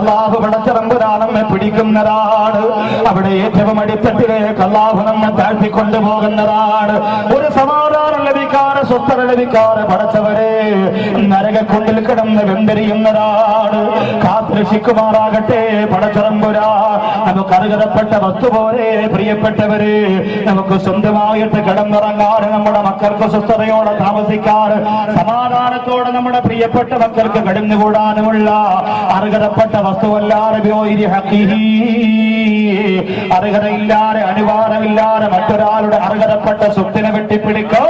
അല്ലാഹു പടച്ചതമ്പുരാനെ പിടിക്കുന്നതാണ്. അവിടെ ഏറ്റവും അടിത്തട്ടിലേക്ക് അല്ലാഹു നമ്മെ താഴ്ത്തിക്കൊണ്ടുപോകുന്നതാണ്. ഒരു സമാധാനം ലഭിക്കാറ്, സ്വസ്ഥത ലഭിക്കാറ് പടച്ചവരെ നരകക്കുണ്ടിൽ കിടന്ന് വെന്തെരിയുന്നതാണ്. കാത്തുരക്ഷിക്കുമാറാകട്ടെ പടച്ചതമ്പുരാ. നമുക്ക് അർഹതപ്പെട്ട വസ്തു പോലെ പ്രിയപ്പെട്ടവര് നമുക്ക് സ്വന്തമായിട്ട് കിടന്നിറങ്ങാൻ, നമ്മുടെ മക്കൾക്ക് സ്വസ്ഥതയോടെ താമസിക്കാൻ, സമാധാനത്തോടെ നമ്മുടെ പ്രിയപ്പെട്ട മക്കൾക്ക് കഴിഞ്ഞുകൂടാനുമുള്ള അർഹതപ്പെട്ട വസ്തുവല്ലാതെ അർഹതയില്ലാതെ അനുവാദമില്ലാതെ മറ്റൊരാളുടെ അർഹതപ്പെട്ട സ്വത്തിനെ വെട്ടിപ്പിടിക്കോ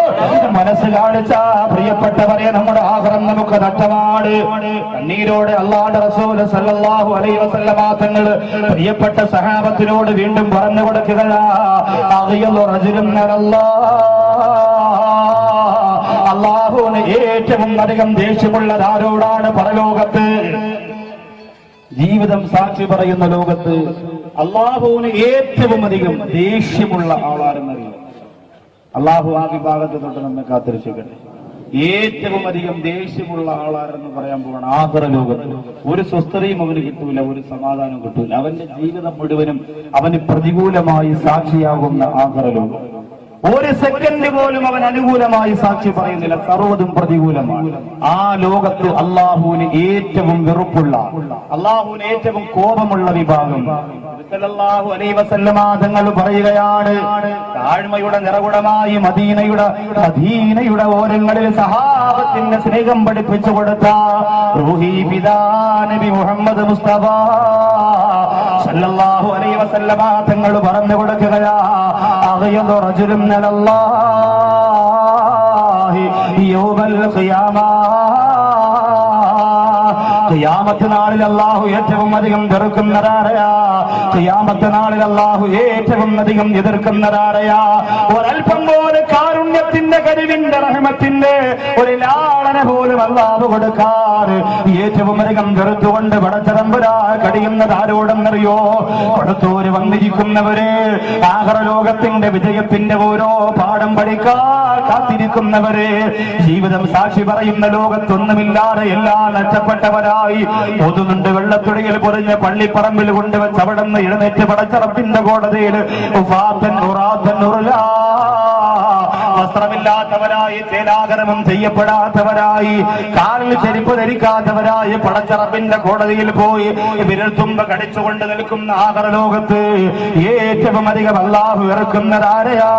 മനസ്സ് കാണിച്ച പ്രിയപ്പെട്ടവരെ നമ്മുടെ ആഗ്രഹം നമുക്ക് നഷ്ടമാണ്. കണ്ണീരോടെ അല്ലാഹുവിന്റെ റസൂൽ സല്ലല്ലാഹു അലൈഹി വസല്ലമ തങ്ങൾ പ്രിയപ്പെട്ട സഹാബത്തിനോട് വീണ്ടും പറഞ്ഞു കൊടുക്കുകയാ, അല്ലാഹുവിന് ഏറ്റവും അധികം ദേഷ്യമുള്ളത് ആരോടാണ്? പരലോകത്ത് ജീവിതം സാക്ഷി പറയുന്ന ലോകത്ത് അല്ലാഹുവിന് ഏറ്റവും അധികം ദേഷ്യമുള്ള ആളാരെന്നറിയാം. അല്ലാഹു ആ വിഭാഗത്തെ തൊട്ട് നമ്മെ കാത്തിരക്ഷിക്കട്ടെ. ഏറ്റവും അധികം ദേഷ്യമുള്ള ആളാരെന്ന് പറയാൻ പോവാണ് ആഖിറ ലോകത്ത്. ഒരു സ്വസ്ഥതയും അവന് കിട്ടൂല, ഒരു സമാധാനവും കിട്ടൂല. അവന്റെ ജീവിതം മുഴുവനും അവന് പ്രതികൂലമായി സാക്ഷിയാകുന്ന ആഖിറ ലോകം. ഒരു സെക്കൻഡ് പോലും അവൻ അനുകൂലമായി സാക്ഷി പറയുന്നില്ല, സർവ്വതും പ്രതികൂലമാണ്. ആ ലോകത്ത് അല്ലാഹുവിന് ഏറ്റവും വെറുപ്പുള്ള, അല്ലാഹുവിന് ഏറ്റവും കോപമുള്ള വിഭാഗം സല്ലല്ലാഹു അലൈഹി വസല്ലമ തങ്ങൾ പറയുകയാണ്, താഴ്മയുടെ നിറകുടമായി മദീനയുടെ ഓരങ്ങളിൽ സഹാബത്തിന്റെ സ്നേഹം പഠിപ്പിച്ചു കൊടുത്ത റൂഹി പിതാ നബി മുഹമ്മദ് മുസ്തഫ സല്ലല്ലാഹു അലൈഹി വസല്ലമ തങ്ങൾ പറഞ്ഞു കൊടുക്കുകയാ, അഗ്യദു റജുലുൻ അലല്ലാഹി യൗമൽ ഖിയാമ. ഖിയാമത്ത് നാളിൽ അല്ലാഹു ഏറ്റവും അധികം വെറുക്കുന്നതാരയാ? ഖിയാമത്ത് നാളിൽ അല്ലാഹു ഏറ്റവും അധികം എതിർക്കുന്നതാരയാ? ഒരൽപ്പം പോലും കാരുണ്യത്തിന്റെ കരുവിന്റെ റഹ്മത്തിന്റെ ഒരു ലാളന പോലും അല്ലാഹു കൊടുക്കാറ് ഏറ്റവും അധികം വെറുത്തുകൊണ്ട് പടച്ചതമ്പുരാ കടിയുന്നത് ആരോടെന്നറിയോ? കൊടുത്തോര് വന്നിരിക്കുന്നവര്, ആഖിറ ലോകത്തിന്റെ വിജയത്തിന്റെ ഓരോ പാഠം പഠിക്കാൻ കാത്തിരിക്കുന്നവര്, ജീവിതം സാക്ഷി പറയുന്ന ലോകത്തൊന്നുമില്ലാതെ എല്ലാം നഷ്ടപ്പെട്ടവരായി പൊതുന്നുണ്ട് വെള്ളത്തുടിയിൽ പൊറിഞ്ഞ പള്ളിപ്പറമ്പിൽ കൊണ്ടുവച്ച് അവിടെ നിന്ന് എഴുന്നേറ്റ് പടച്ചറപ്പിന്റെ കോടതിയിൽ വസ്ത്രമില്ലാത്തവരായി, ചേലാകരമം ചെയ്യപ്പെടാത്തവരായി, കാലിൽ ചെരുപ്പ് ധരിക്കാത്തവരായി പടച്ചറപ്പിന്റെ കോടതിയിൽ പോയി വിരൽത്തുമ്പ കടിച്ചുകൊണ്ട് നിൽക്കുന്ന ആഖിറ ലോകത്ത് ഏറ്റവും അധികം അല്ലാഹു ഇറക്കുന്നതാരയാ?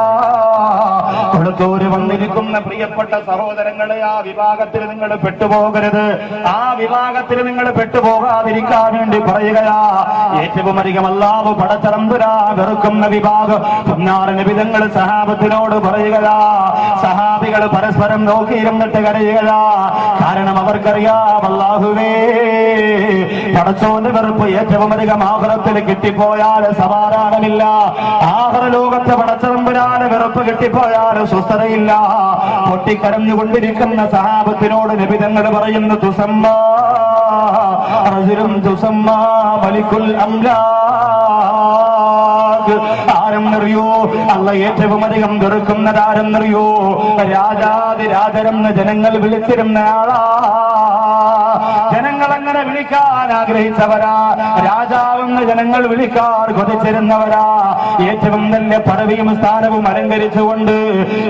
കൊടുത്തോര് വന്നിരിക്കുന്ന പ്രിയപ്പെട്ട സഹോദരങ്ങളെ, ആ വിഭാഗത്തിൽ നിങ്ങൾ പെട്ടുപോകരുത്. ആ വിഭാഗത്തിൽ നിങ്ങൾ പെട്ടുപോകാതിരിക്കാൻ വേണ്ടി പറയുകയാ, ഏറ്റവും അധികം അല്ലാഹു പടച്ചതമ്പുരാ വെറുക്കുന്ന വിഭാഗം നബിതങ്ങൾ സഹാബത്തിനോട് പറയുകയാ. സഹാബികൾ പരസ്പരം നോക്കിയിരുന്നിട്ട് കരയുകയാ. കാരണം അവർക്കറിയാം, അല്ലാഹുവേ പടച്ചോന്റെ വെറുപ്പ് ഏറ്റവും അധികം ആഖിറത്തിൽ കിട്ടിപ്പോയാൽ സമാധാനമില്ല. ആഖിറ ലോകത്ത് പടച്ചതമ്പുരാന്റെ വെറുപ്പ് കിട്ടിപ്പോയാൽ സ്വസ്ഥതയില്ല. പൊട്ടിക്കരഞ്ഞുകൊണ്ടിരിക്കുന്ന സഹാബത്തിനോട് നബിതങ്ങൾ പറയുന്നു, തുസമ്മാ റജുലുൻ തുസമ്മാ മലിക്കുൽ അംലാക്. ആരെന്നറിയോ? അല്ല ഏറ്റവും അധികം വെറുക്കുന്നത് ആരെന്നറിയോ? രാജാതിരാജരെന്ന് ജനങ്ങൾ വിളിച്ചിരുന്ന ആളാ. ജനങ്ങൾ അങ്ങനെ വിളിക്കാൻ ആഗ്രഹിച്ചവരാ. രാജാവെന്ന് ജനങ്ങൾ വിളിക്കാൻ കൊതിച്ചിരുന്നവരാ. ഏറ്റവും നല്ല പദവിയും സ്ഥാനവും അലങ്കരിച്ചുകൊണ്ട്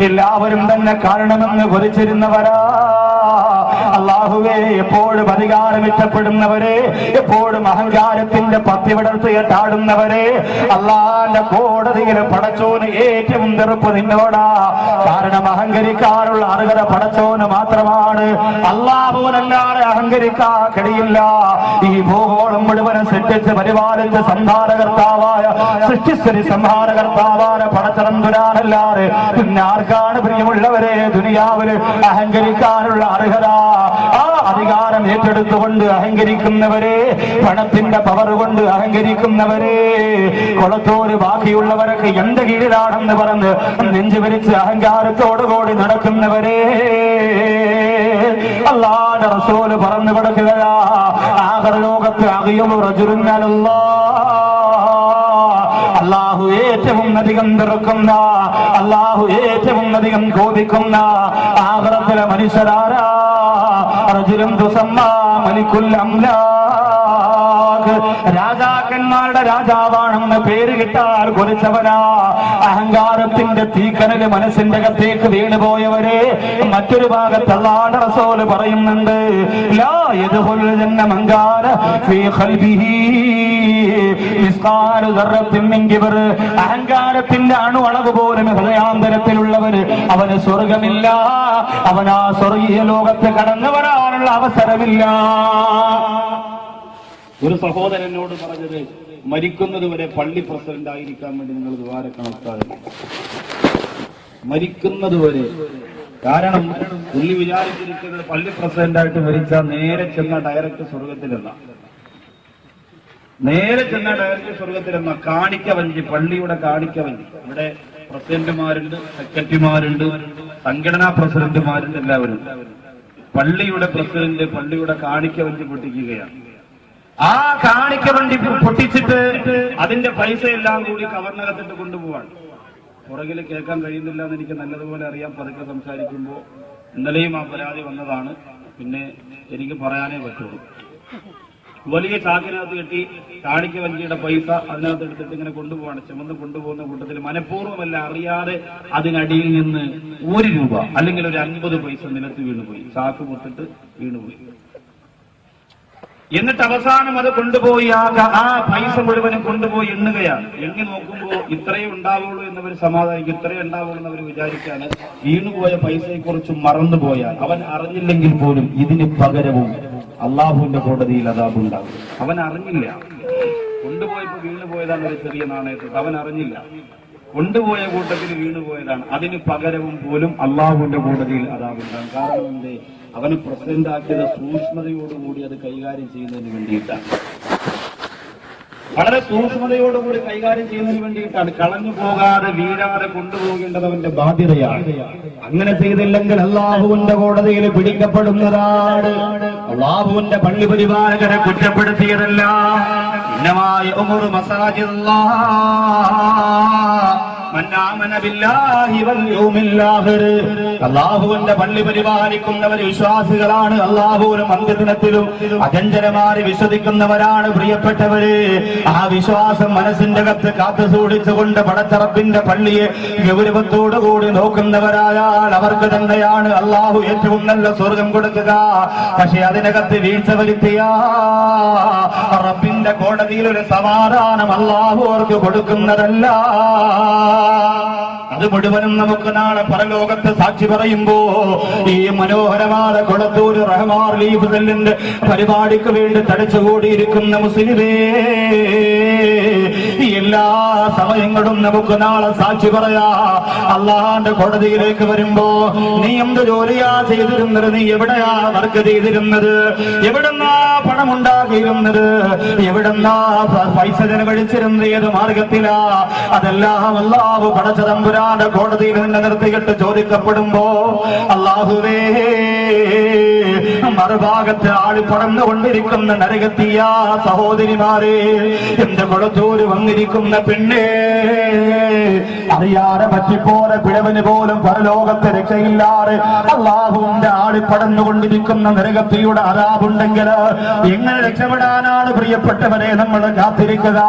എല്ലാവരും തന്നെ കാണണമെന്ന് കൊതിച്ചിരുന്നവരാ. അല്ലാഹുവേ, എപ്പോഴും അധികാരം ഇഷ്ടപ്പെടുന്നവരെ, എപ്പോഴും അഹങ്കാരത്തിന്റെ പത്തി വിടർത്തിയ താടുന്നവരെ, അല്ലാഹുവിന്റെ കോടതിയിൽ പടച്ചോന് ഏറ്റവും വെറുപ്പ് നിന്നോടാ. കാരണം അഹങ്കരിക്കാനുള്ള അർഹത പടച്ചോന് മാത്രമാണ്. അല്ലാഹുവിനല്ലാതെ അഹങ്കരിക്കാൻ കഴിയില്ല. ഈ ഭൂഗോളം മുഴുവനും സൃഷ്ടിച്ച് പരിപാലിച്ച് സംഹാരകർത്താവായ, സൃഷ്ടിസ്ഥിതി സംഹാരകർത്താവായ പടച്ചതമ്പുരാനല്ലാതെ പിന്നെ ആർക്കാണ് പ്രിയമുള്ളവരെ ദുനിയാവില് അഹങ്കരിക്കാനുള്ള അർഹത? ആ അധികാരം ഏറ്റെടുത്തുകൊണ്ട് അഹങ്കരിക്കുന്നവരെ, പണത്തിന്റെ പവർ കൊണ്ട് അഹങ്കരിക്കുന്നവരെ, കൊളത്തോര് ബാക്കിയുള്ളവരൊക്കെ എന്റെ കീഴിലാണെന്ന് പറഞ്ഞ് നെഞ്ചു വിരിച്ച് അഹങ്കാരത്തോടുകൂടി നടക്കുന്നവരെ, അല്ലാഹുവിന്റെ റസൂല് പറഞ്ഞു കൊടുക്കുകയാ, ആഖിറ ലോകത്ത് അഗ്യദു റജുലുൻ അലല്ലാഹ്. അല്ലാഹു ഏറ്റവും അധികം വെറുക്കുന്ന, അല്ലാഹു ഏറ്റവും അധികം കോപിക്കുന്ന ആഖിറത്തിലെ മനുഷ്യരാരാ? റജുലുൻ തുസമ്മാ മലിക്കുൽ അംലാക്. മലക്ക് രാജാക്കന്മാരുടെ രാജാവാണെന്ന് പേര് കിട്ടാൻ കൊതിച്ചവനാ. അഹങ്കാരത്തിന്റെ തീക്കനല് മനസ്സിന്റെ അകത്തേക്ക് വീണുപോയവരെ മറ്റൊരു ഭാഗത്ത് അല്ലാഹുവിന്റെ റസൂൽ പറയുന്നുണ്ട്, ലാ യദ്ഖുലുൽ ജന്ന മൻ കാന ഫീ ഖൽബിഹി മിസ്ഖാലു ദർറത്തിൻ മിൻ കിബ്ർ. അഹങ്കാരത്തിന്റെ അണുവളവ് പോലും ഹൃദയാന്തരത്തിലുള്ളവര് അവന് സ്വർഗമില്ല, അവനാ സ്വർഗീയ ലോകത്ത് കടന്നു വരാനുള്ള അവസരമില്ല. ഒരു സഹോദരനോട് പറഞ്ഞത്, മരിക്കുന്നത് വരെ പള്ളി പ്രസിഡന്റ് ആയിരിക്കാൻ വേണ്ടി നിങ്ങൾ ദ്വാരക്കണം ഉസ്താദേ, മരിക്കുന്നത് വരെ. കാരണം പുള്ളി വിചാരിച്ചിരിക്കുന്നത് പള്ളി പ്രസിഡന്റായിട്ട് മരിച്ചാൽ നേരെ ചെന്ന ഡയറക്റ്റ് സ്വർഗത്തിലെന്ന, നേരെ ചെന്ന ഡയറക്റ്റ് സ്വർഗത്തിലെന്ന. കാണിക്ക വഞ്ചി, പള്ളിയുടെ കാണിക്ക വഞ്ചി. ഇവിടെ പ്രസിഡന്റുമാരുണ്ട്, സെക്രട്ടറിമാരുണ്ട്, സംഘടനാ പ്രസിഡന്റുമാരുണ്ട്, എല്ലാവരും. പള്ളിയുടെ പ്രസിഡന്റ് പള്ളിയുടെ കാണിക്ക വഞ്ചി പൊട്ടിക്കുകയാണ്. ആ കാണിക്ക വണ്ടി പൊട്ടിച്ചിട്ട് അതിന്റെ പൈസ എല്ലാം കൂടി കവർന്നകത്തിട്ട് കൊണ്ടുപോവാണ്. പുറകിൽ കേൾക്കാൻ കഴിയുന്നില്ല എന്ന് എനിക്ക് നല്ലതുപോലെ അറിയാം, പതുക്കെ സംസാരിക്കുമ്പോൾ. ഇന്നലെയും ആ പരാതി വന്നതാണ്, പിന്നെ എനിക്ക് പറയാനേ പറ്റുള്ളൂ. വലിയ ചാക്കിനകത്ത് കെട്ടി കാണിക്ക വഞ്ചിയുടെ പൈസ അതിനകത്ത് എടുത്തിട്ട് ഇങ്ങനെ കൊണ്ടുപോവാണ്. ചുമന്ന് കൊണ്ടുപോകുന്ന കൂട്ടത്തിൽ മനഃപൂർവ്വമല്ല അറിയാതെ അതിനടിയിൽ നിന്ന് 1 രൂപ അല്ലെങ്കിൽ ഒരു 50 പൈസ നിലത്ത് വീണുപോയി, ചാക്ക് പൊട്ടിട്ട് വീണുപോയി. എന്നിട്ട് അവസാനം അത് കൊണ്ടുപോയി ആ പൈസ മുഴുവനും കൊണ്ടുപോയി എണ്ണുകയാണ്. എണ്ണി നോക്കുമ്പോ ഇത്രയേ ഉണ്ടാവുള്ളൂ എന്നവർ സമാധാനിക്കും, ഇത്രയേ ഉണ്ടാവുള്ളൂ എന്നവർ വിചാരിക്കാണ്. വീണുപോയ പൈസയെക്കുറിച്ച് മറന്നുപോയാൽ അവൻ അറിഞ്ഞില്ലെങ്കിൽ പോലും ഇതിന് പകരവും അള്ളാഹുവിന്റെ കോടതിയിൽ അദാബുണ്ടാകും. അവൻ അറിഞ്ഞില്ല, കൊണ്ടുപോയപ്പോ വീണുപോയതാണ് ഒരു ചെറിയ നാണയത്തിൽ, അവൻ അറിഞ്ഞില്ല. കൊണ്ടുപോയ കൂട്ടത്തിൽ വീണുപോയതാണ്, അതിന് പകരവും പോലും അള്ളാഹുവിന്റെ കോടതിയിൽ അദാബുണ്ടാകും. കാരണം എന്തേ? അവന് പ്രസിഡന്റ് ആക്കിയത് സൂക്ഷ്മതയോടുകൂടി അത് കൈകാര്യം ചെയ്യുന്നതിന് വേണ്ടിയിട്ടാണ്, വളരെ സൂക്ഷ്മതയോടുകൂടി കൈകാര്യം ചെയ്യുന്നതിന് വേണ്ടിയിട്ടാണ്. കളഞ്ഞു പോകാതെ വീഴാതെ കൊണ്ടുപോകേണ്ടത് അവന്റെ ബാധ്യതയാണ്. അങ്ങനെ ചെയ്തില്ലെങ്കിൽ അള്ളാഹുവിന്റെ കോടതിയിൽ പിടിക്കപ്പെടുന്നതാണ്. അള്ളാഹുവിന്റെ പള്ളി പരിപാലകരെ കുറ്റപ്പെടുത്തിയതല്ല. ഇന്നമായ ഉമറു മസാജിദല്ലാഹ് മൻ ആമന ബില്ലാഹി വൽ യൗമിൽ ആഖിർ. അല്ലാഹുവിന്റെ പള്ളി പരിപാലിക്കുന്നവർ വിശ്വാസികളാണ്. അല്ലാഹുവിനും അന്ത്യദിനത്തിലും അചഞ്ചലമായി വിശ്വസിക്കുന്നവരാണ് പ്രിയപ്പെട്ടവര്. ആ വിശ്വാസം മനസ്സിന്റെ അകത്ത് കാത്തു സൂക്ഷിച്ചുകൊണ്ട് പടച്ചറപ്പിന്റെ പള്ളിയെ ഗൗരവത്തോടുകൂടി നോക്കുന്നവരായാൽ അവർക്ക് തന്നെയാണ് അല്ലാഹു ഏറ്റവും നല്ല സ്വർഗം കൊടുക്കുക. പക്ഷെ അതിനകത്ത് വീഴ്ച വരുത്തിയ റബ്ബിന്റെ കോടതിയിൽ ഒരു സമാധാനം അല്ലാഹു അവർക്ക് കൊടുക്കുന്നതല്ല. അത് മുഴുവനും നമുക്ക് നാളെ പരലോകത്ത് സാക്ഷി പറയുമ്പോ ഈ മനോഹരമായ കൊളത്തൂർ റഹ്മാൻ ലീഫ് സെല്ലിന്റെ പരിപാടിക്ക് വേണ്ടി തടിച്ചുകൂടിയിരിക്കുന്ന മുസ്ലിമേ, എല്ലാ സമയങ്ങളും നമുക്ക് നാളെ സാക്ഷി പറയാ. അള്ളാന്റെ കോടതിയിലേക്ക് വരുമ്പോ നീ എന്ത് ജോലിയാ ചെയ്തിരുന്നത്, നീ എവിടെയാ വർക്ക് ചെയ്തിരുന്നത്, എവിടെന്നാ പണം ഉണ്ടാക്കിയിരുന്നത്, എവിടെന്നാ പൈസ ചെലവഴിച്ചിരുന്നത്, ഏത് മാർഗത്തിലാ, അതെല്ലാം അല്ലാഹു പടച്ച തമ്പുരാന്റെ കോടതിയിൽ നിന്ന് നിർത്തിയിട്ട് ചോദിക്കപ്പെടുമ്പോ അല്ലാഹുവേ, മറുഭാഗത്ത് ആളിപ്പടർന്നുകൊണ്ടിരിക്കുന്ന നരകത്തിയ സഹോദരിമാരെ, എന്റെ കൊളത്തൂര് വന്നിരിക്കുന്ന പെണ്ണേ, അറിയാതെ പറ്റിപ്പോലെ പിഴവിന് പോലും പരലോകത്തെ രക്ഷയില്ലാതെ അള്ളാഹുവിന്റെ ആളിപ്പടർന്നുകൊണ്ടിരിക്കുന്ന നരകത്തിയുടെ അതാപുണ്ടെങ്കിൽ എങ്ങനെ രക്ഷപ്പെടാനാണ് പ്രിയപ്പെട്ടവരെ നമ്മൾ കാത്തിരിക്കുക?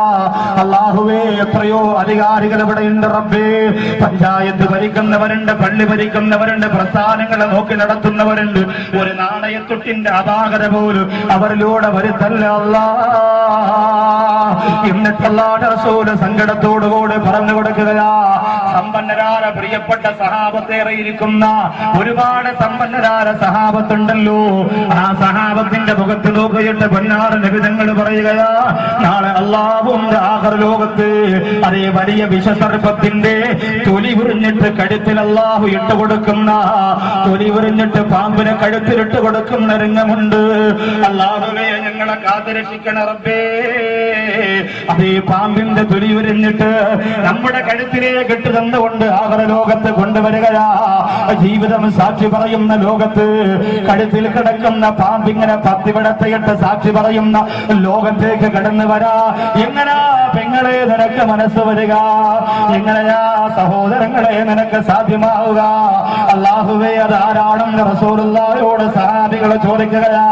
അള്ളാഹുവേ, എത്രയോ അധികാരികൾ ഇവിടെയുണ്ട് റബ്ബേ. പഞ്ചായത്ത് ഭരിക്കുന്നവരുണ്ട്, പള്ളി ഭരിക്കുന്നവരുണ്ട്, പ്രസ്ഥാനങ്ങളെ നോക്കി നടത്തുന്നവരുണ്ട്. ഒരു നാണയത്തൊട്ടിന്റെ അപാകത പോലും അവരിലൂടെ വരുത്തല്ല അല്ലാ. എന്നിട്ടല്ലാതെ റസൂല് സങ്കടത്തോടുകൂടി പറഞ്ഞു കൊടുക്കുകയാ, സമ്പന്നരായ പ്രിയപ്പെട്ട സഹാബത്തേറെയിരിക്കുന്ന ഒരുപാട് സമ്പന്നരായ സഹാബത്തുണ്ടല്ലോ, ആ സഹാബത്തിന്റെ മുഖത്ത് നോക്കിയിട്ട് പൊന്നാറ് നിബിധങ്ങൾ പറയുകയാ, നാളെ അല്ലാഹുവിന്റെ ആഖിർ ലോകത്ത് അതേ വലിയ വിഷസർപ്പത്തിന്റെ തൊലി ഉറിഞ്ഞിട്ട് കഴുത്തിൽ അല്ലാഹു ഇട്ടുകൊടുക്കുന്ന, തൊലി ഉറിഞ്ഞിട്ട് പാമ്പിനെ കഴുത്തിലിട്ട് കൊടുക്കുന്ന രംഗമുണ്ട്. അല്ലാഹുവേ, ഞങ്ങളെ കാത്തുരക്ഷിക്കണ റബ്ബേ. അതേ പാമ്പിന്റെ തൊലി ഉരിഞ്ഞിട്ട് നമ്മുടെ കഴുത്തിലേക്ക് ഇട്ട് തന്നുകൊണ്ട് ആഖിർ ലോകത്ത് കൊണ്ടുവരികയാ. ജീവിതം സാക്ഷി പറയുന്ന ലോകത്ത് കഴുത്തിൽ കിടക്കുന്ന പാമ്പിങ്ങനെ പത്തിവിടത്തിയിട്ട് സാക്ഷി പറയുന്ന ലോകത്തേക്ക് കടന്നു വരാ. എങ്ങനാ പെങ്ങളെ നിനക്ക് മനസ്സ് വരിക? എങ്ങനെയാ സഹോദരങ്ങളെ നിനക്ക് സാധ്യമാവുക? അല്ലാഹുവേ, അതാരാണെന്ന് റസൂലുള്ളാഹിയോട് സഹാബികൾ ചോദിക്കുകയാ.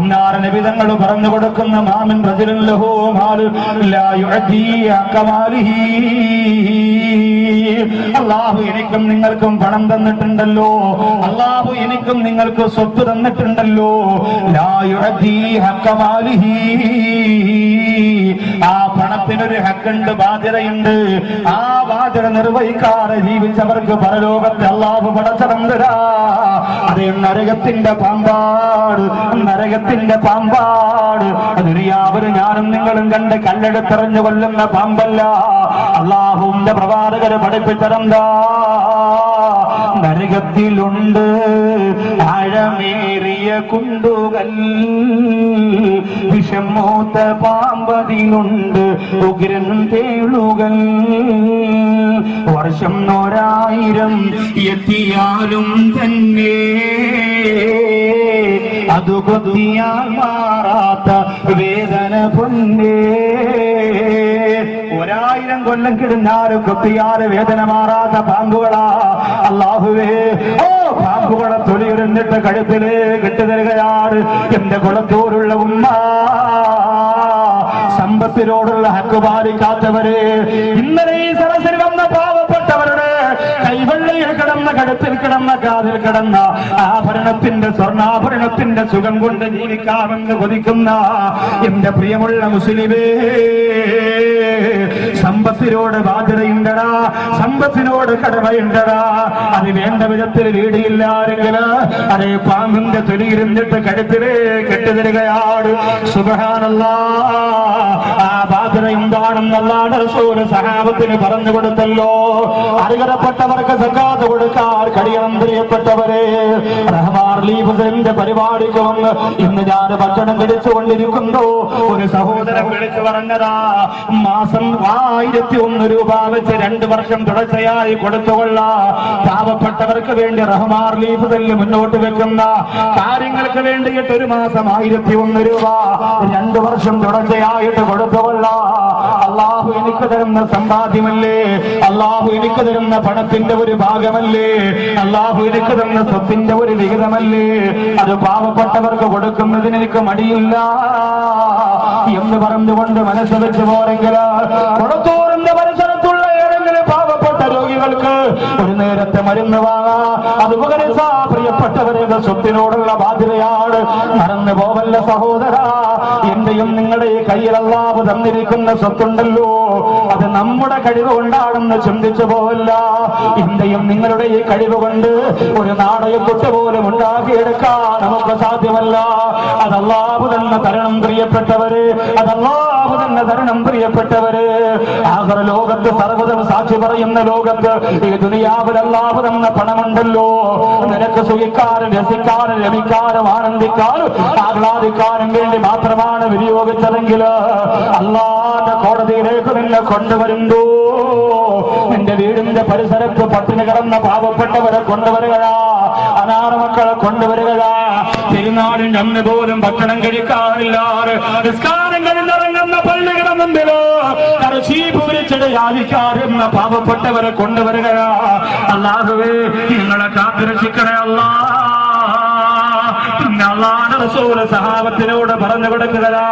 പുന്നാര നബി തങ്ങൾ പറഞ്ഞു കൊടുക്കുന്ന മാമിൻ റജുലിൻ ലഹു മാലു ലാ യുഅദി അകമാലിഹി. അല്ലാഹു എനിക്കും നിങ്ങൾക്കും പണം തന്നിട്ടുണ്ടല്ലോ, അല്ലാഹു എനിക്കും നിങ്ങൾക്ക് സ്വത്ത് തന്നിട്ടുണ്ടല്ലോ. ലാ യുഅദി അകമാലിഹി. ആ പണത്തിനൊരു ഹക്കുണ്ട്, ബാധ്യതയുണ്ട്. ആ ബാധ്യത നിർവഹിക്കാതെ ജീവിച്ചവർക്ക് പരലോകത്തെ അല്ലാഹു പടച്ചതം തരാ. അതേ നരകത്തിന്റെ പാമ്പാട്, നരകത്തിന്റെ പാമ്പാട്. ദുനിയാവിൽ ഞാനും നിങ്ങളും കണ്ട് കല്ലെടുത്തെറിഞ്ഞു കൊല്ലുന്ന പാമ്പല്ല. അല്ലാഹുവിന്റെ പ്രവാചകര് പഠിപ്പിച്ചതെന്താ? നരകത്തിലുണ്ട് ആഴമേറിയ കുണ്ടുകൾ, വിഷം മൂത്ത പാമ്പതിലുണ്ട് ഉഗ്രൻ തേളുകൾ. വർഷം 1000 എത്തിയാലും തന്നെ അതു കൊത്തിയാൽ മാറാത്ത വേദന പൊന്നേ. 1000 കൊല്ലം കിടന്നാലും കൊത്തിയാല് വേദന മാറാത്ത പാമ്പുകളാ. അല്ലാഹുവേ, ഓ പാമ്പുകളെ തൊലിയുരഞ്ഞിട്ട് കഴുത്തിലേ കെട്ടുതരികയാണ് എന്റെ കുളത്തൂരുള്ള ഉമ്മ. സമ്പത്തിനോടുള്ള ഹക്ക് പാലിക്കാത്തവര്, ഇന്നലെ ഈ സരസിൽ വന്ന പാവപ്പെട്ടവരുടെ കൈവെള്ളയിൽ കിടന്ന, കഴുത്തിൽ കിടന്ന, കാതിൽ കിടന്ന ആഭരണത്തിന്റെ, സ്വർണ്ണാഭരണത്തിന്റെ സുഖം കൊണ്ട് ജീവിക്കാമെന്ന് കൊതിക്കുന്ന എന്റെ പ്രിയമുള്ള മുസ്ലിമേ, സമ്പത്തിനോട് ബാധ്യതയുണ്ടടാ, സമ്പത്തിനോട് കടമയുണ്ടടാ. അത് വേണ്ട വിധത്തിൽ വീടിയില്ലാരെങ്കിൽ അതേ പാമ്പിന്റെ തൊലിയിരുന്നിട്ട് കഴുത്തിലേ കെട്ടുതരികയാണ്. സുബ്ഹാനല്ലാഹ്. ആ ബാധ്യത എന്താണെന്നല്ലാണ്ട് റസൂല് സഹാബത്തിന് പറഞ്ഞു കൊടുത്തല്ലോ. അർഹതപ്പെട്ടവർക്ക് സക്കാത്ത് കൊടുക്കാൻ കഴിയണം. പ്രിയപ്പെട്ടവരെ, റഹ്മാൻ ലീഫിന്റെ പരിപാടിക്ക് വന്ന് ഇന്ന് ഞാൻ ഭക്ഷണം കഴിച്ചുകൊണ്ടിരിക്കുന്നു. ഒരു സഹോദരൻ വിളിച്ചു പറഞ്ഞതാ, മാസം 1001 രൂപ വെച്ച് 2 വർഷം തുടർച്ചയായി കൊടുത്തുകൊള്ളാ. പാവപ്പെട്ടവർക്ക് വേണ്ടി റഹ്മാൻ ലീഫിൽ മുന്നോട്ട് വെക്കുന്ന കാര്യങ്ങൾക്ക് വേണ്ടിയിട്ട് ഒരു മാസം 1001 രൂപ 2 വർഷം തുടർച്ചയായിട്ട് കൊടുത്തുകൊള്ളാ. അല്ലാഹു എനിക്ക് തരുന്ന സമ്പാദ്യമല്ലേ, അല്ലാഹു എനിക്ക് തരുന്ന പണത്തിന്റെ ഒരു ഭാഗമല്ലേ, അല്ലാഹു എനിക്ക് തരുന്ന സ്വത്തിന്റെ ഒരു വിഹിതമല്ലേ. അത് പാവപ്പെട്ടവർക്ക് കൊടുക്കുന്നതിന് എനിക്ക് മടിയില്ല എന്ന് പറഞ്ഞുകൊണ്ട് മനസ്സ് വെച്ച് പോരെങ്കിൽ കൊളത്തൂരിന്റെ പരിസരത്തുള്ള ഏതെങ്കിലും പാവപ്പെട്ട രോഗികൾക്ക് ഒരു നേരത്തെ മരുന്ന് വാങ്ങാ. അതുപോലെ പ്രിയപ്പെട്ടവരുടെ സ്വത്തിനോടുള്ള ബാധ്യതയാണ്. മറന്നു പോവല്ല സഹോദര. എന്റെയും നിങ്ങളുടെ ഈ കയ്യിൽ അല്ലാഹു തന്നിരിക്കുന്ന സ്വത്തുണ്ടല്ലോ, അത് നമ്മുടെ കഴിവ് കൊണ്ടാണെന്ന് ചിന്തിച്ചു പോവല്ല. എന്റെയും നിങ്ങളുടെ ഈ കഴിവ് കൊണ്ട് ഒരു നാണയത്തൊട്ട് പോലും ഉണ്ടാക്കിയെടുക്കാൻ നമുക്ക് സാധ്യമല്ല. അത് അല്ലാഹു തന്നെ തരണം പ്രിയപ്പെട്ടവര്, അത് അല്ലാഹു തന്നെ തരണം പ്രിയപ്പെട്ടവര്. ആഖിറ ലോകത്ത് സർവ്വതും സാക്ഷി പറയുന്ന ലോകത്ത് ഈ ദുനിയാവിൽ അല്ലാഹു തന്ന പണമുണ്ടല്ലോ, നിനക്ക് സുഖിക്കാനും രസിക്കാനും രമിക്കാനും ആനന്ദിക്കാനും ആഹ്ലാദിക്കാനും വേണ്ടി മാത്രമാണ് വിനിയോഗിച്ചതെങ്കിൽ അല്ലാഹുവിന്റെ കോടതിയിലേക്ക് നിന്നെ കൊണ്ടുവരുന്നു. നിന്റെ വീടിന്റെ പരിസരത്ത് പട്ടിണി കിടന്ന പാവപ്പെട്ടവരെ കൊണ്ടുവരികയാ, അനാഥ മക്കളെ കൊണ്ടുവരികയാ. പെരുന്നാളിന്റെ അന്ന് പോലും ഭക്ഷണം കഴിക്കാറില്ലാറ് നിസ്കാരം കഴിഞ്ഞിറങ്ങുന്ന പള്ളിയുടെ മുമ്പിലോ കരശീപൂരിച്ചത് യാചിക്കാറുന്ന പാവപ്പെട്ടവരെ കൊണ്ടുവരികയാ. അല്ലാഹുവേ, നിങ്ങളെ കാത്തുരക്ഷിക്കണേ അല്ലാ. അല്ലാഹുവിന്റെ റസൂൽ സഹാബത്തിനോട് പറഞ്ഞു കൊടുക്കുകയാ,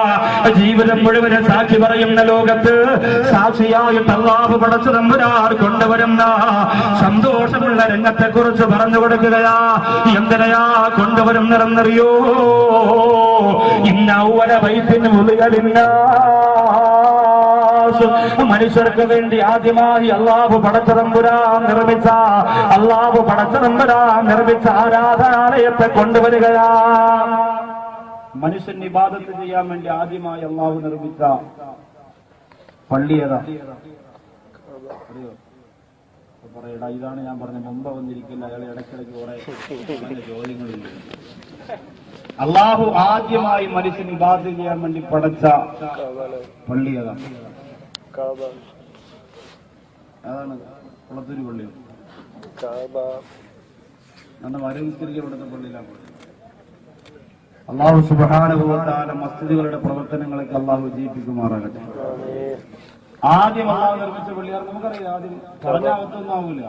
ജീവിതം മുഴുവനും സാക്ഷി പറയുന്ന ലോകത്ത് സാക്ഷിയായിട്ട് അല്ലാഹു പടച്ച തമ്പുരാൻ കൊണ്ടുവരുന്ന സന്തോഷമുള്ള രംഗത്തെ കുറിച്ച് പറഞ്ഞു കൊടുക്കുകയാ. എന്തിനാ കൊണ്ടുവരുന്നതെന്നറിയോ? ഇന്ന അവ്വല ബൈത്തിൻ മുളികളില്ല. മനുഷ്യർക്ക് വേണ്ടി ആദ്യമായി അല്ലാഹു പടച്ച തമ്പുരാൻ നിർമ്മിച്ച, അല്ലാഹു പടച്ച തമ്പുരാൻ നിർമ്മിച്ച ആരാധനാലയത്തെ കൊണ്ടുവരികയാ. മനുഷ്യൻ ഇബാദത്ത് ചെയ്യാൻ വേണ്ടി ആദ്യമായി അല്ലാഹു നിർമ്മിച്ച പള്ളി ഏതാ? പറയടാ, ഇതാണ് ഞാൻ പറഞ്ഞ മുമ്പ് വന്നിരിക്കില്ല. അയാൾ ഇടയ്ക്കിടയ്ക്ക് കുറെ ചോദ്യങ്ങളില്ല. അല്ലാഹു ആദ്യമായി മനുഷ്യൻ ഇബാദത്ത് ചെയ്യാൻ വേണ്ടി പടച്ച പള്ളി ഏതാ? അതാണ് കുളത്തൂര് പള്ളി. അന്ന് മരുവിസ്കരിക്കപ്പെടുന്ന പള്ളിയിലാണ്. അല്ലാഹു സുബ്ഹാനഹു വ തആല മസ്ജിദുകളുടെ പ്രവർത്തനങ്ങളൊക്കെ അല്ലാഹു വിജയിപ്പിക്കുമാറാകട്ടെ. ആദ്യം അല്ലാഹു നിർമ്മിച്ച പള്ളിയാർ നമുക്കറിയാം. ആദ്യം പറഞ്ഞാകത്തൊന്നും ആവില്ല.